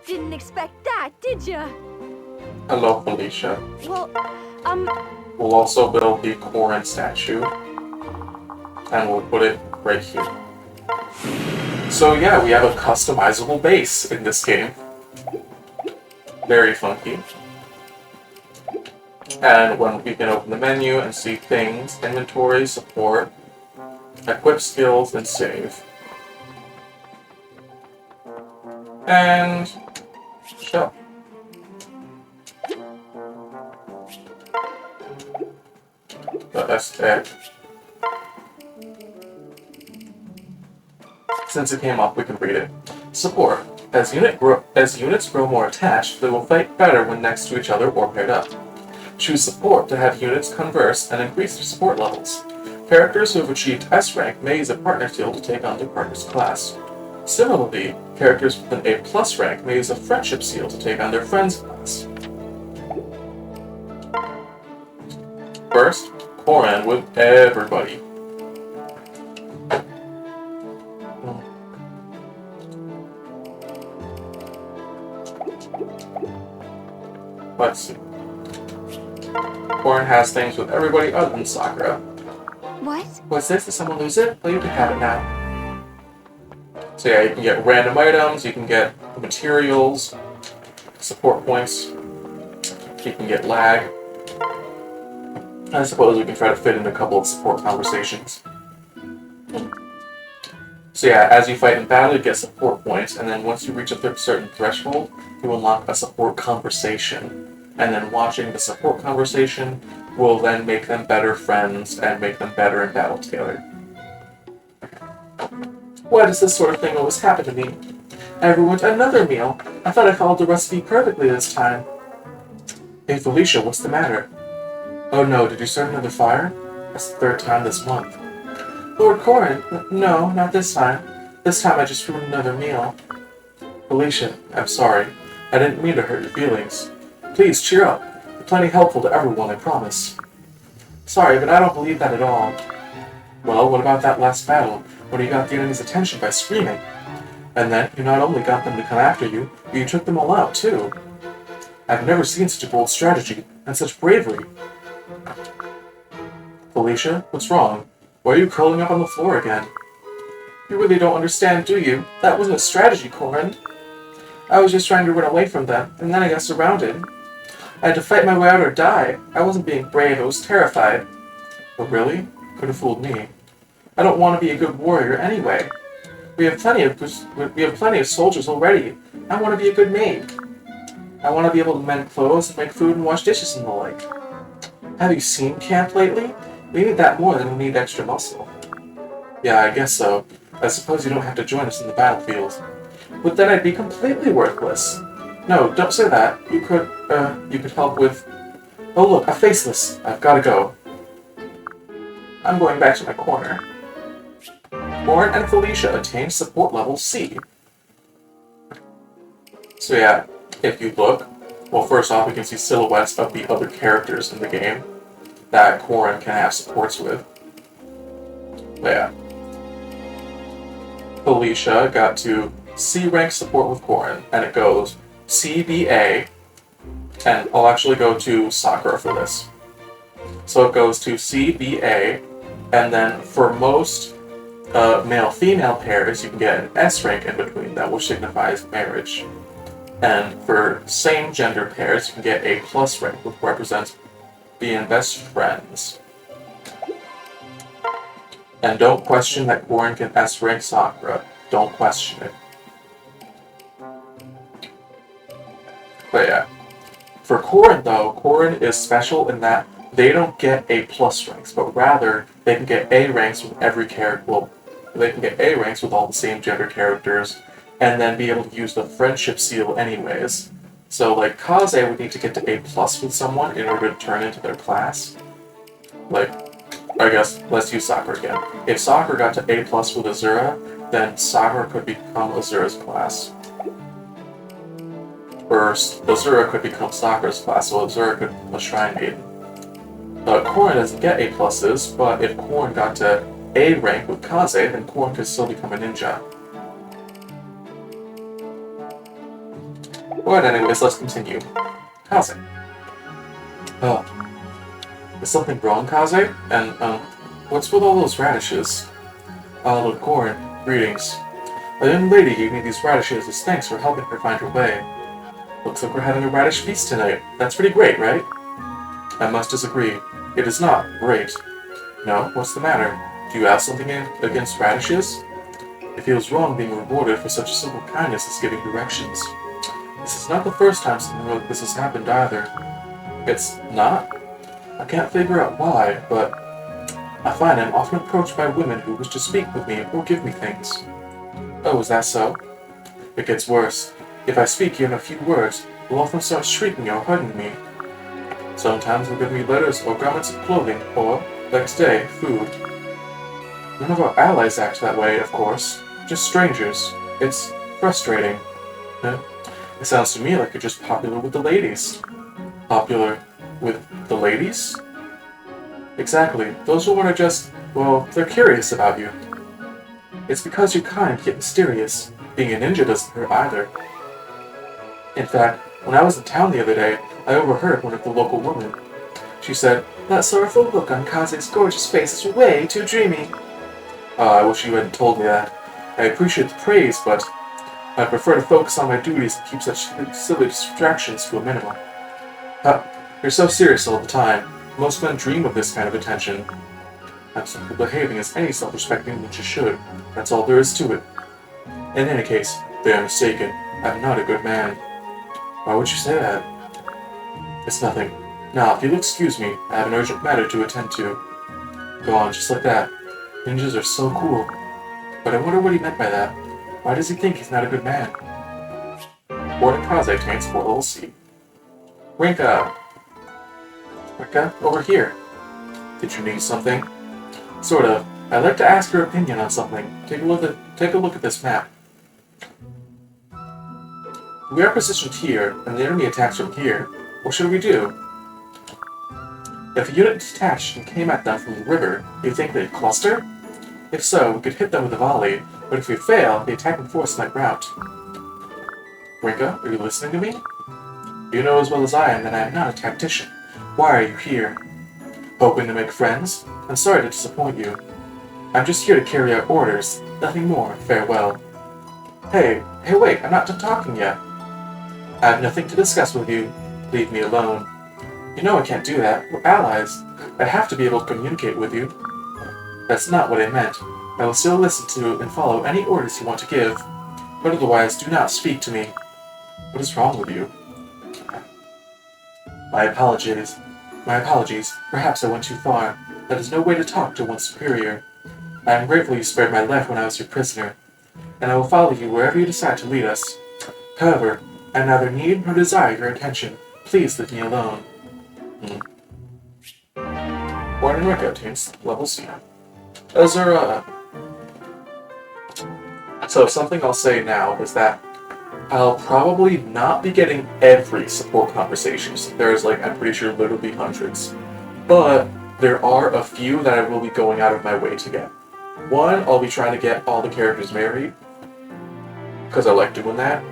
Didn't expect that, did ya?
Hello, Felicia.
Well,
We'll also build the Corrin statue. And we'll put it right here. So yeah, we have a customizable base in this game. Very funky. And when we can open the menu and see things, inventory, support, equip skills, and save. And show. That's it. Since it came up, we can read it. Support. As units grow more attached, they will fight better when next to each other or paired up. Choose support to have units converse and increase their support levels. Characters who have achieved S rank may use a partner seal to take on their partner's class. Similarly, characters with an A+ rank may use a friendship seal to take on their friend's class. First, Corrin with everybody. Let's see. Corrin has things with everybody other than Sakura.
what?
What's this? Did someone lose it? Well, you can have it now. So yeah, you can get random items, you can get materials, support points, you can get lag. I suppose we can try to fit in a couple of support conversations. So yeah, as you fight in battle, you get support points, and then once you reach a certain threshold, you unlock a support conversation. And then watching the support conversation will then make them better friends and make them better in battle together. Why does this sort of thing always happen to me? I ruined another meal. I thought I followed the recipe perfectly this time. Hey Felicia, what's the matter? Oh no, did you start another fire? That's the third time this month. Lord Corin, no, not this time. This time I just ruined another meal. Felicia, I'm sorry. I didn't mean to hurt your feelings. Please, cheer up. You're plenty helpful to everyone, I promise. Sorry, but I don't believe that at all. Well, what about that last battle, when you got the enemy's attention by screaming? And then, you not only got them to come after you, but you took them all out, too. I've never seen such a bold strategy, and such bravery. Felicia, what's wrong? Why are you curling up on the floor again? You really don't understand, do you? That wasn't a strategy, Corin. I was just trying to run away from them, and then I got surrounded. I had to fight my way out or die. I wasn't being brave, I was terrified. But really? Could have fooled me. I don't want to be a good warrior anyway. We have plenty of soldiers already. I want to be a good maid. I want to be able to mend clothes and make food and wash dishes and the like. Have you seen camp lately? We need that more than we need extra muscle. Yeah, I guess so. I suppose you don't have to join us in the battlefield. But then I'd be completely worthless. No, don't say that. You could help with... Oh look, a faceless. I've gotta go. I'm going back to my corner. Corin and Felicia attained support level C. So yeah, if you look, well, first off, we can see silhouettes of the other characters in the game that Corin can have supports with. But yeah. Felicia got to C rank support with Corin, and it goes CBA, and I'll actually go to Sakura for this. So it goes to CBA, and then for most male-female pairs, you can get an S rank in between that, which signifies marriage. And for same-gender pairs, you can get a plus rank, which represents being best friends. And don't question that Corin can S rank Sakura. Don't question it. But yeah. For Corin, though, Corin is special in that they don't get A plus ranks, but rather they can get A ranks with every character. Well, they can get A ranks with all the same gender characters, and then be able to use the friendship seal anyways. So, like, Kaze would need to get to A plus with someone in order to turn into their class. Like, I guess, let's use Sakura again. If Sakura got to A plus with Azura, then Sakura could become Azura's class. Or Azura could become Sakura's class, so Azura could become a Shrine Maiden. Corin doesn't get A pluses, but if Corin got to A rank with Kaze, then Corin could still become a ninja. But anyways, let's continue. Kaze. Oh. Is something wrong, Kaze? And, what's with all those radishes? Lord Corin, greetings. A young lady gave me these radishes as thanks for helping her find her way. Looks like we're having a radish feast tonight. That's pretty great, right? I must disagree. It is not great. No? What's the matter? Do you have something against radishes? It feels wrong being rewarded for such simple kindness as giving directions. This is not the first time something like this has happened either. It's not? I can't figure out why, but I find I'm often approached by women who wish to speak with me or give me things. Oh, is that so? It gets worse. If I speak even a few words, they'll often start shrieking or hugging me. Sometimes they'll give me letters or garments of clothing, or, next day, food. None of our allies act that way, of course. Just strangers. It's frustrating. It sounds to me like you're just popular with the ladies. Popular with the ladies? Exactly. Those women are just, well, they're curious about you. It's because you're kind yet mysterious. Being a ninja doesn't hurt either. In fact, when I was in town the other day, I overheard one of the local women. She said, "That sorrowful look on Kaze's gorgeous face is way too dreamy." I wish you hadn't told me that. I appreciate the praise, but I prefer to focus on my duties and keep such silly distractions to a minimum. You're so serious all the time. Most men dream of this kind of attention. I'm simply behaving as any self-respecting ninja should. That's all there is to it. In any case, they are mistaken. I'm not a good man. Why would you say that? It's nothing. Now, if you'll excuse me, I have an urgent matter to attend to. Go on, just like that. Ninjas are so cool. But I wonder what he meant by that. Why does he think he's not a good man? Kaze attains for level C. Rinka! Rinka, over here. Did you need something? Sort of. I'd like to ask your opinion on something. Take a look at this map. We are positioned here, and the enemy attacks from here. What should we do? If a unit detached and came at them from the river, do you think they'd cluster? If so, we could hit them with a volley, but if we fail, the attacking force might rout. Rinka, are you listening to me? You know as well as I am that I am not a tactician. Why are you here? Hoping to make friends? I'm sorry to disappoint you. I'm just here to carry out orders. Nothing more. Farewell. Hey, wait, I'm not done talking yet. I have nothing to discuss with you. Leave me alone. You know I can't do that. We're allies. I have to be able to communicate with you. That's not what I meant. I will still listen to and follow any orders you want to give, but otherwise do not speak to me. What is wrong with you? My apologies. Perhaps I went too far. That is no way to talk to one's superior. I am grateful you spared my life when I was your prisoner, and I will follow you wherever you decide to lead us. However, I neither need nor desire your attention. Please leave me alone. Born and Rinka attains level C. Azura. So something I'll say now is that I'll probably not be getting every support conversations. There's I'm pretty sure literally hundreds. But there are a few that I will be going out of my way to get. One, I'll be trying to get all the characters married, because I like doing that,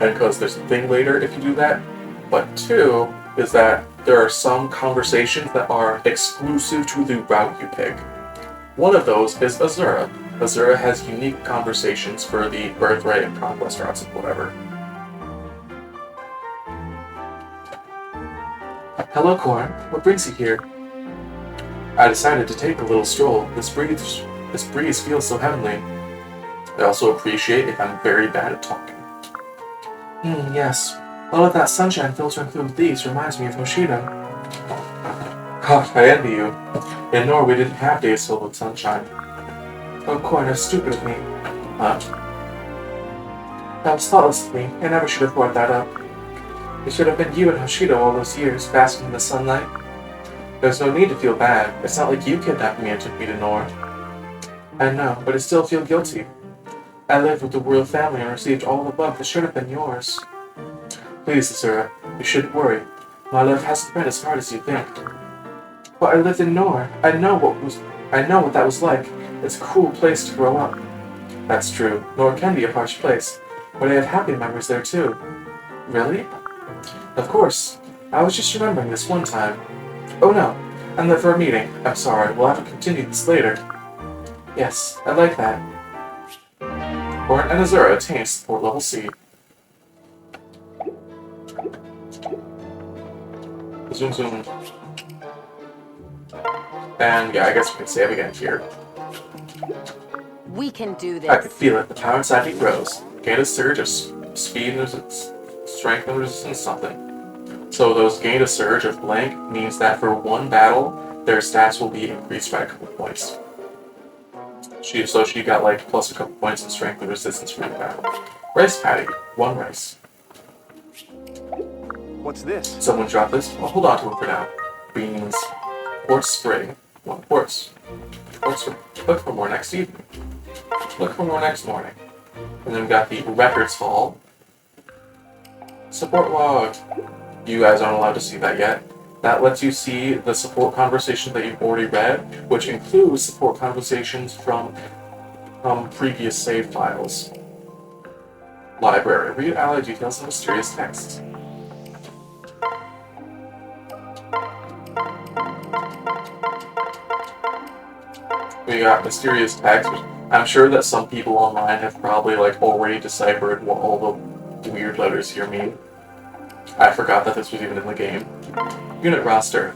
and because there's a thing later if you do that. But two, is that there are some conversations that are exclusive to the route you pick. One of those is Azura. Azura has unique conversations for the Birthright and Conquest routes and whatever. Hello, Corn. What brings you here? I decided to take a little stroll. This breeze feels so heavenly. I also appreciate if I'm very bad at talking. Yes. All of that sunshine filtering through the leaves reminds me of Hoshida. God, I envy you. In Norway, we didn't have days filled with sunshine. Oh, Corn, how stupid of me. Huh? That was thoughtless of me. I never should have brought that up. It should have been you and Hoshida all those years, basking in the sunlight. There's no need to feel bad. It's not like you kidnapped me and took me to Nor. I know, but I still feel guilty. I lived with the royal family and received all the love that should have been yours. Please, Azura, you shouldn't worry. My love hasn't been as hard as you think. But I lived in Nor. I know what that was like. It's a cruel place to grow up. That's true. Nor can be a harsh place, but I have happy memories there too. Really? Of course. I was just remembering this one time. Oh no, I'm there for a meeting. I'm sorry, we'll have to continue this later. Yes, I like that. Corn and Azura attain support level C. Zoom zoom. And yeah, I guess we can save again here.
We can do this.
I could feel it. The power inside me grows. Gain a surge of speed and strength and resistance something. So those gained a surge of blank means that for one battle, their stats will be increased by a couple points. She got plus a couple points in strength and resistance for the battle. Rice patty. 1 rice.
What's this?
Someone drop this? I'll hold on to it for now. Beans. Quartz spring. 1 quartz. Look for more next evening. Look for more next morning. And then we got the records hall. Support log. You guys aren't allowed to see that yet. That lets you see the support conversation that you've already read, which includes support conversations from previous save files. Library. Read ally details and mysterious texts. We got mysterious text, which I'm sure that some people online have probably already deciphered what all the weird letters here mean. I forgot that this was even in the game. Unit roster.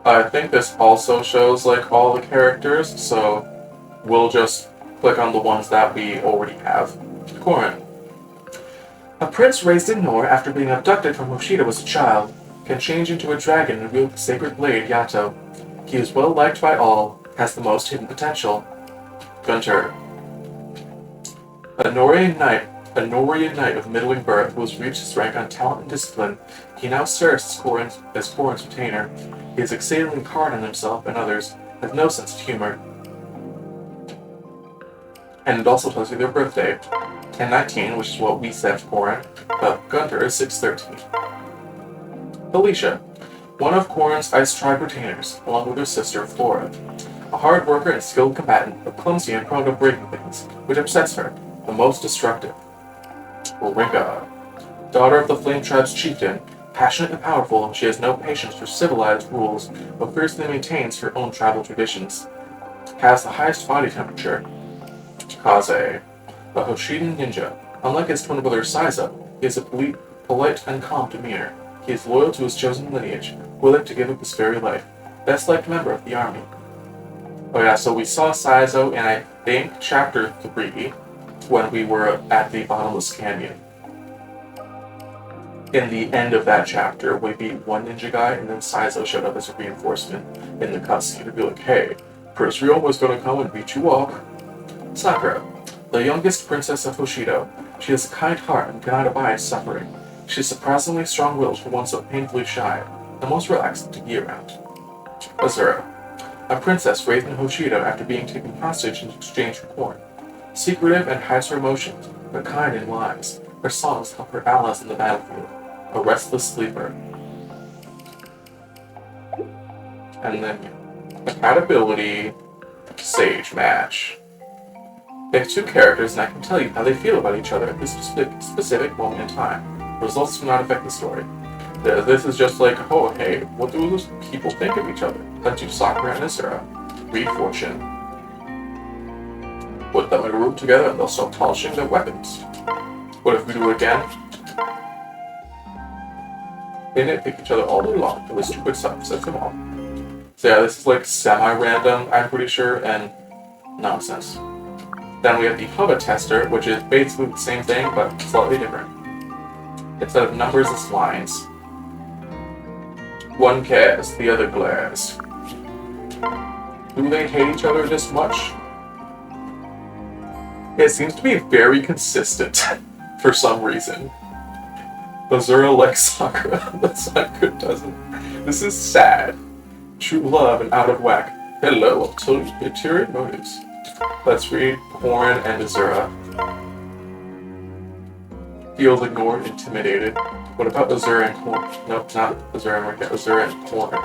I think this also shows all the characters, so we'll just click on the ones that we already have. Corrin. A prince raised in Nor after being abducted from Hoshida was a child, can change into a dragon and wield the sacred blade Yato. He is well liked by all, has the most hidden potential. Gunter. A Norian knight A Norian knight of middling birth who has reached his rank on talent and discipline, he now serves as Corin's retainer. He is exceedingly hard on himself and others, has no sense of humor. And it also tells you their birthday. 10/19, which is what we said for Corin, but Gunter is 6/13. Felicia, one of Corin's Ice Tribe retainers, along with her sister Flora. A hard worker and skilled combatant, but clumsy and prone to breaking things, which upsets her, the most destructive. Ringa, daughter of the Flame Tribe's chieftain, passionate and powerful, she has no patience for civilized rules, but fiercely maintains her own tribal traditions. Has the highest body temperature. Kaze, a Hoshidan ninja. Unlike his twin brother Saiza, he has a polite and calm demeanor. He is loyal to his chosen lineage, willing to give up his very life. Best liked member of the army. Oh yeah, so we saw Saizo in, I think, Chapter 3, when we were at the Bottomless Canyon. In the end of that chapter, we beat one ninja guy, and then Saizo showed up as a reinforcement in the cutscene to be like, hey, Prince Ryoma was gonna come and beat you up. Sakura, the youngest princess of Hoshido. She has a kind heart and cannot abide suffering. She is surprisingly strong-willed for one so painfully shy, the most relaxed to be around. Azura, a princess raised in Hoshido after being taken hostage in exchange for corn. Secretive and hides her emotions, but kind in lies. Her songs help her allies in the battlefield. A restless sleeper. And then, compatibility, Sage Match. They have two characters, and I can tell you how they feel about each other at this specific moment in time. Results do not affect the story. This is just like, oh hey, what do those people think of each other? Let's do Sakura and Azura. Read Fortune. Put them in a room together and they'll start polishing their weapons. What if we do it again? They nitpick each other all day long, but the stupid stuff sets them off. So yeah, this is like semi-random, I'm pretty sure, and nonsense. Then we have the Hubba Tester, which is basically the same thing, but slightly different. Instead of numbers, it's lines. One cares, the other glares. Do they hate each other this much? It seems to be very consistent, for some reason. Azura likes Sakura, but Sakura doesn't. This is sad. True love and out of whack. Hello, ulterior motives. Let's read Corin and Azura. Feels ignored, intimidated. What about Azura and Corin? Nope, not Azura and Rika. Azura and Corin.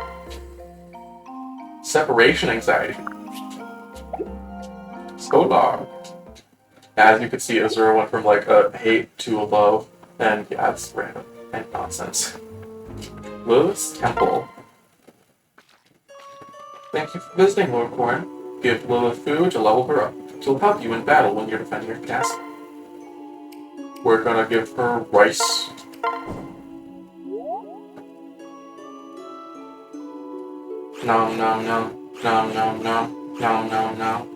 Separation anxiety. So long. As you can see, Azura went from like a hate to a love, and yeah, it's random and nonsense. Lilith's Temple. Thank you for visiting, Lord Corin. Give Lilith food to level her up. She'll help you in battle when you're defending your castle. We're gonna give her rice. Nom nom nom. Nom nom nom. Nom nom nom.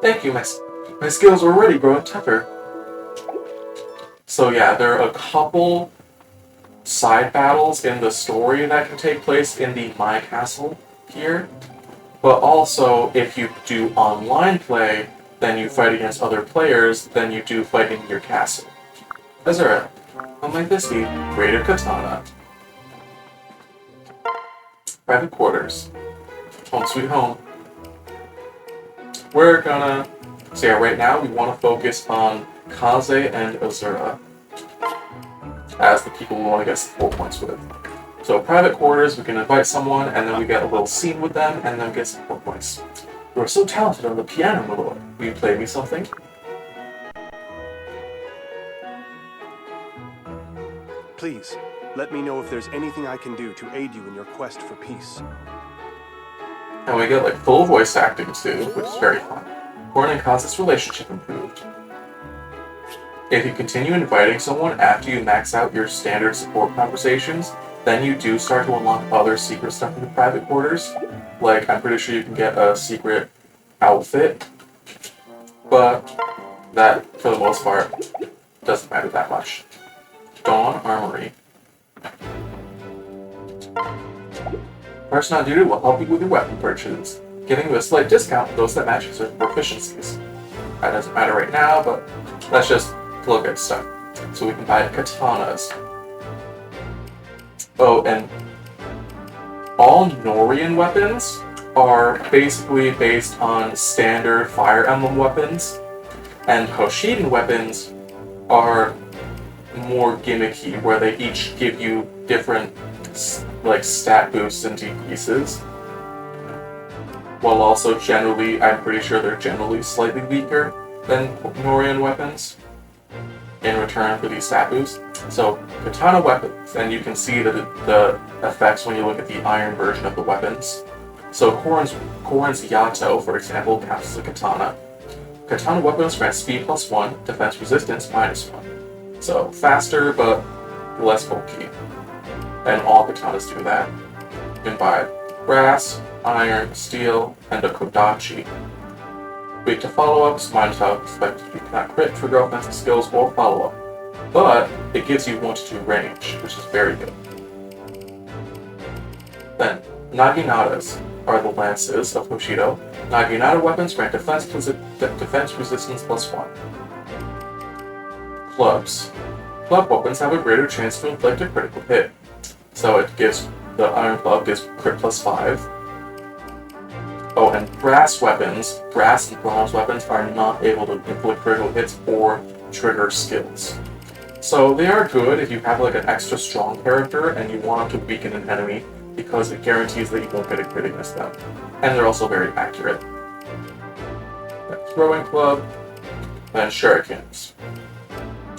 Thank you, my skills are already growing tougher. So yeah, there are a couple side battles in the story that can take place in the My Castle here. But also, if you do online play, then you fight against other players, then you do fight in your castle. Azura, unlike this be Greater Katana. Private quarters. Home sweet home. We're gonna... So yeah, right now we want to focus on Kaze and Azura as the people we want to get 4 points with. So private quarters, we can invite someone, and then we get a little scene with them, and then get some 4 points. You are so talented on the piano, my lord. Will you play me something?
Please, let me know if there's anything I can do to aid you in your quest for peace.
And we get like full voice acting too, which is very fun. Corin and Kaze's relationship improved. If you continue inviting someone after you max out your standard support conversations, then you do start to unlock other secret stuff in the private quarters. Like, I'm pretty sure you can get a secret outfit, but that, for the most part, doesn't matter that much. Dawn Armory. person on duty will help you with your weapon purchases, giving you a slight discount for those that match certain proficiencies. That doesn't matter right now, but let's just look at stuff. So we can buy katanas. Oh, and all Norian weapons are basically based on standard Fire Emblem weapons, and Hoshidan weapons are more gimmicky, where they each give you different like stat boosts and decreases, while also generally, I'm pretty sure they're generally slightly weaker than Norian weapons in return for these stat boosts. So katana weapons, and you can see that the effects when you look at the iron version of the weapons. So Korin's Yato, for example, counts as a katana. Katana weapons grant speed +1, defense resistance -1. So faster, but less bulky. And all katanas do that. You can buy brass, iron, steel, and a kodachi. Weak to follow-ups, minus how expected you cannot crit, trigger offensive skills, or follow-up. But it gives you 1 to 2 range, which is very good. Then, Naginatas are the lances of Hoshido. Naginata weapons grant defense resistance +1. Clubs. Club weapons have a greater chance to inflict a critical hit. So it gives, the iron club gives crit +5. Oh, and brass weapons, brass and bronze weapons are not able to inflict critical hits or trigger skills. So they are good if you have like an extra strong character and you want to weaken an enemy, because it guarantees that you won't get a crit against them. And they're also very accurate. Throwing club, then shurikens.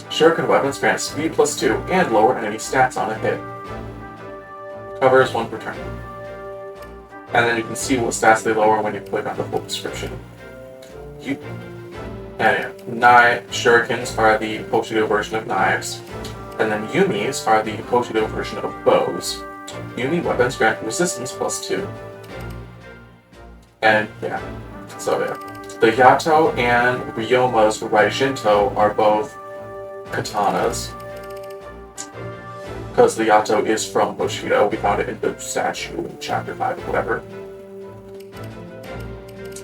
Shuriken weapons grant speed +2 and lower enemy stats on a hit. Covers 1 per turn. And then you can see what stats they lower when you click on the full description. Shurikens are the Hoshido version of knives, and then Yumis are the Hoshido version of bows. Yumi weapons grant resistance +2. And yeah, so yeah. The Yato and Ryoma's Raijinto are both katanas, because the Yato is from Hoshido. We found it in the statue in chapter 5 or whatever.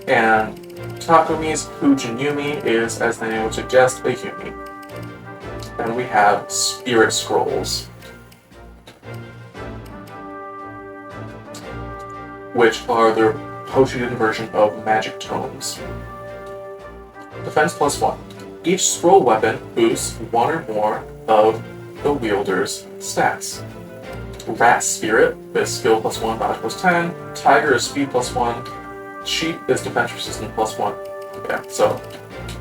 And Takumi's Fujin Yumi is, as the name would suggest, a Yumi. And we have Spirit Scrolls, which are the Hoshidan version of Magic Tomes. Defense +1. Each scroll weapon boosts 1 or more of the wielder's stats. Rat Spirit is skill +1, dodge +10. Tiger is speed +1. Sheep is defense resistant +1. Yeah, so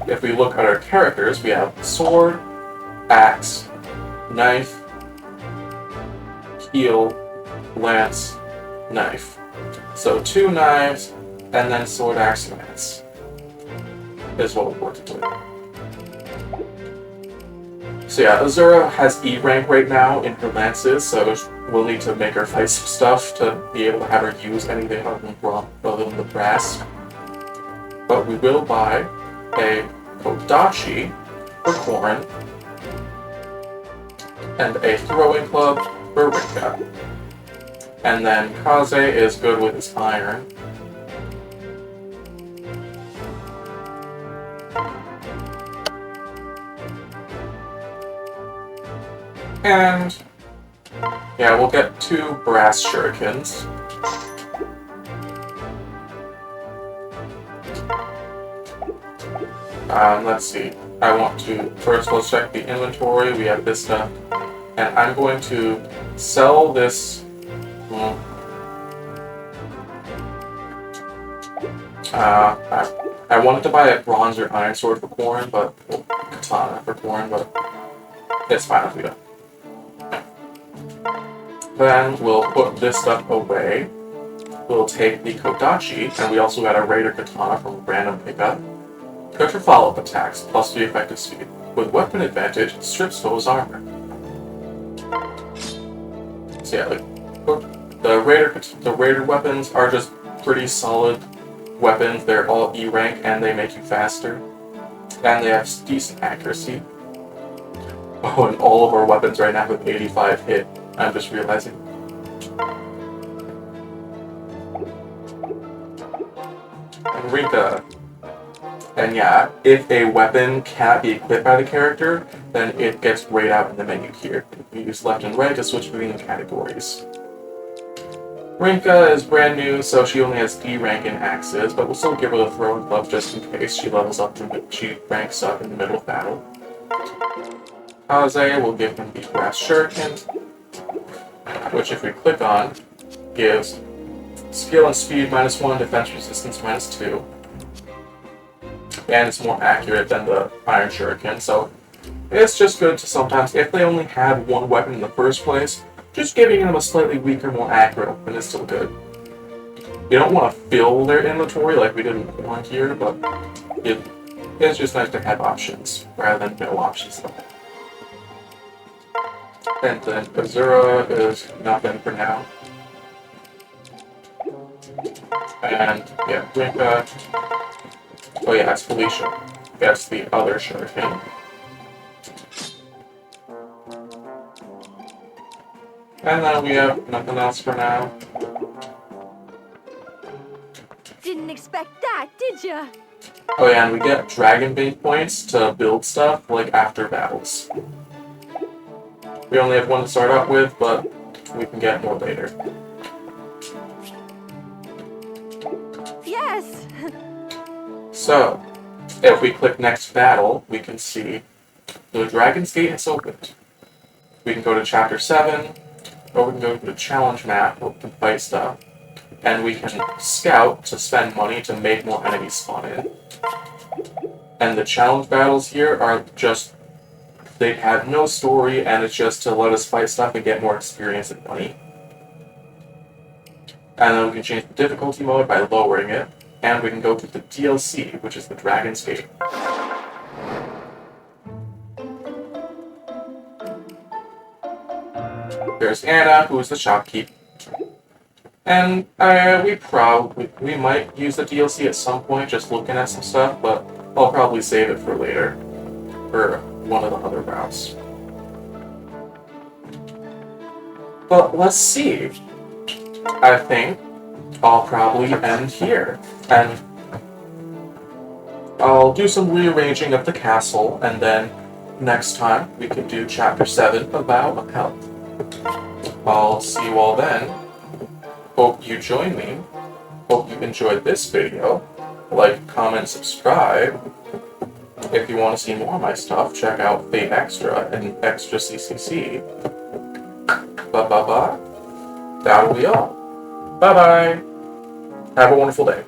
if we look at our characters, we have sword, axe, knife, heel, lance, knife. So 2 knives, and then sword, axe, lance is what we're working with. So yeah, Azura has E rank right now in her lances, so we'll need to make her fight some stuff to be able to have her use anything other than the brass. But we will buy a Kodachi for Korin, and a throwing club for Rika. And then Kaze is good with his iron. And yeah, we'll get 2 brass shurikens. Let's see. I want to first let's check the inventory. We have this stuff, and I'm going to sell this. I wanted to buy a bronze or iron sword for Korin, but katana for Korin, but it's fine if we don't. Then we'll put this stuff away. We'll take the Kodachi, and we also got a Raider Katana from a random pickup. Good for follow-up attacks, +3 effective speed. With weapon advantage, strips foe's armor. So yeah, the Raider weapons are just pretty solid weapons. They're all E rank, and they make you faster. And they have decent accuracy. Oh, and all of our weapons right now have 85 hit. I'm just realizing. And Rinka. And yeah, if a weapon cannot be equipped by the character, then it gets grayed out in the menu here. You use left and right to switch between the categories. Rinka is brand new, so she only has D rank in axes, but we'll still give her the throwing glove just in case she levels up she ranks up in the middle of battle. Kaze will give him the grass shuriken, which if we click on, gives skill and speed -1, defense resistance -2. And it's more accurate than the iron shuriken, so it's just good to sometimes, if they only had one weapon in the first place, just giving them a slightly weaker, more accurate weapon is still good. You don't want to fill their inventory like we did in one here, but it's just nice to have options rather than no options. And then Azura is nothing for now. And yeah, Rinka. Oh yeah, that's Felicia. That's the other shuriken. And then we have nothing else for now.
Didn't expect that, did ya?
Oh yeah, and we get Dragon Bait points to build stuff, like, after battles. We only have one to start out with, but we can get more later.
Yes!
So, if we click Next Battle, we can see the Dragon's Gate has opened. We can go to Chapter 7, or we can go to the Challenge map, where we can fight stuff, and we can scout to spend money to make more enemies spawn in. And the challenge battles here are just, they have no story, and it's just to let us fight stuff and get more experience and money. And then we can change the difficulty mode by lowering it, and we can go to the DLC, which is the Dragon's Gate. There's Anna, who is the shopkeep. And we might use the DLC at some point, just looking at some stuff, but I'll probably save it for later, for one of the other routes. But let's see. I think I'll probably end here, and I'll do some rearranging of the castle, and then next time we can do Chapter 7 about health. I'll see you all then. Hope you join me. Hope you enjoyed this video. Like, comment, subscribe. If you want to see more of my stuff, check out Fate Extra and Extra CCC. That'll be all. Bye-bye. Have a wonderful day.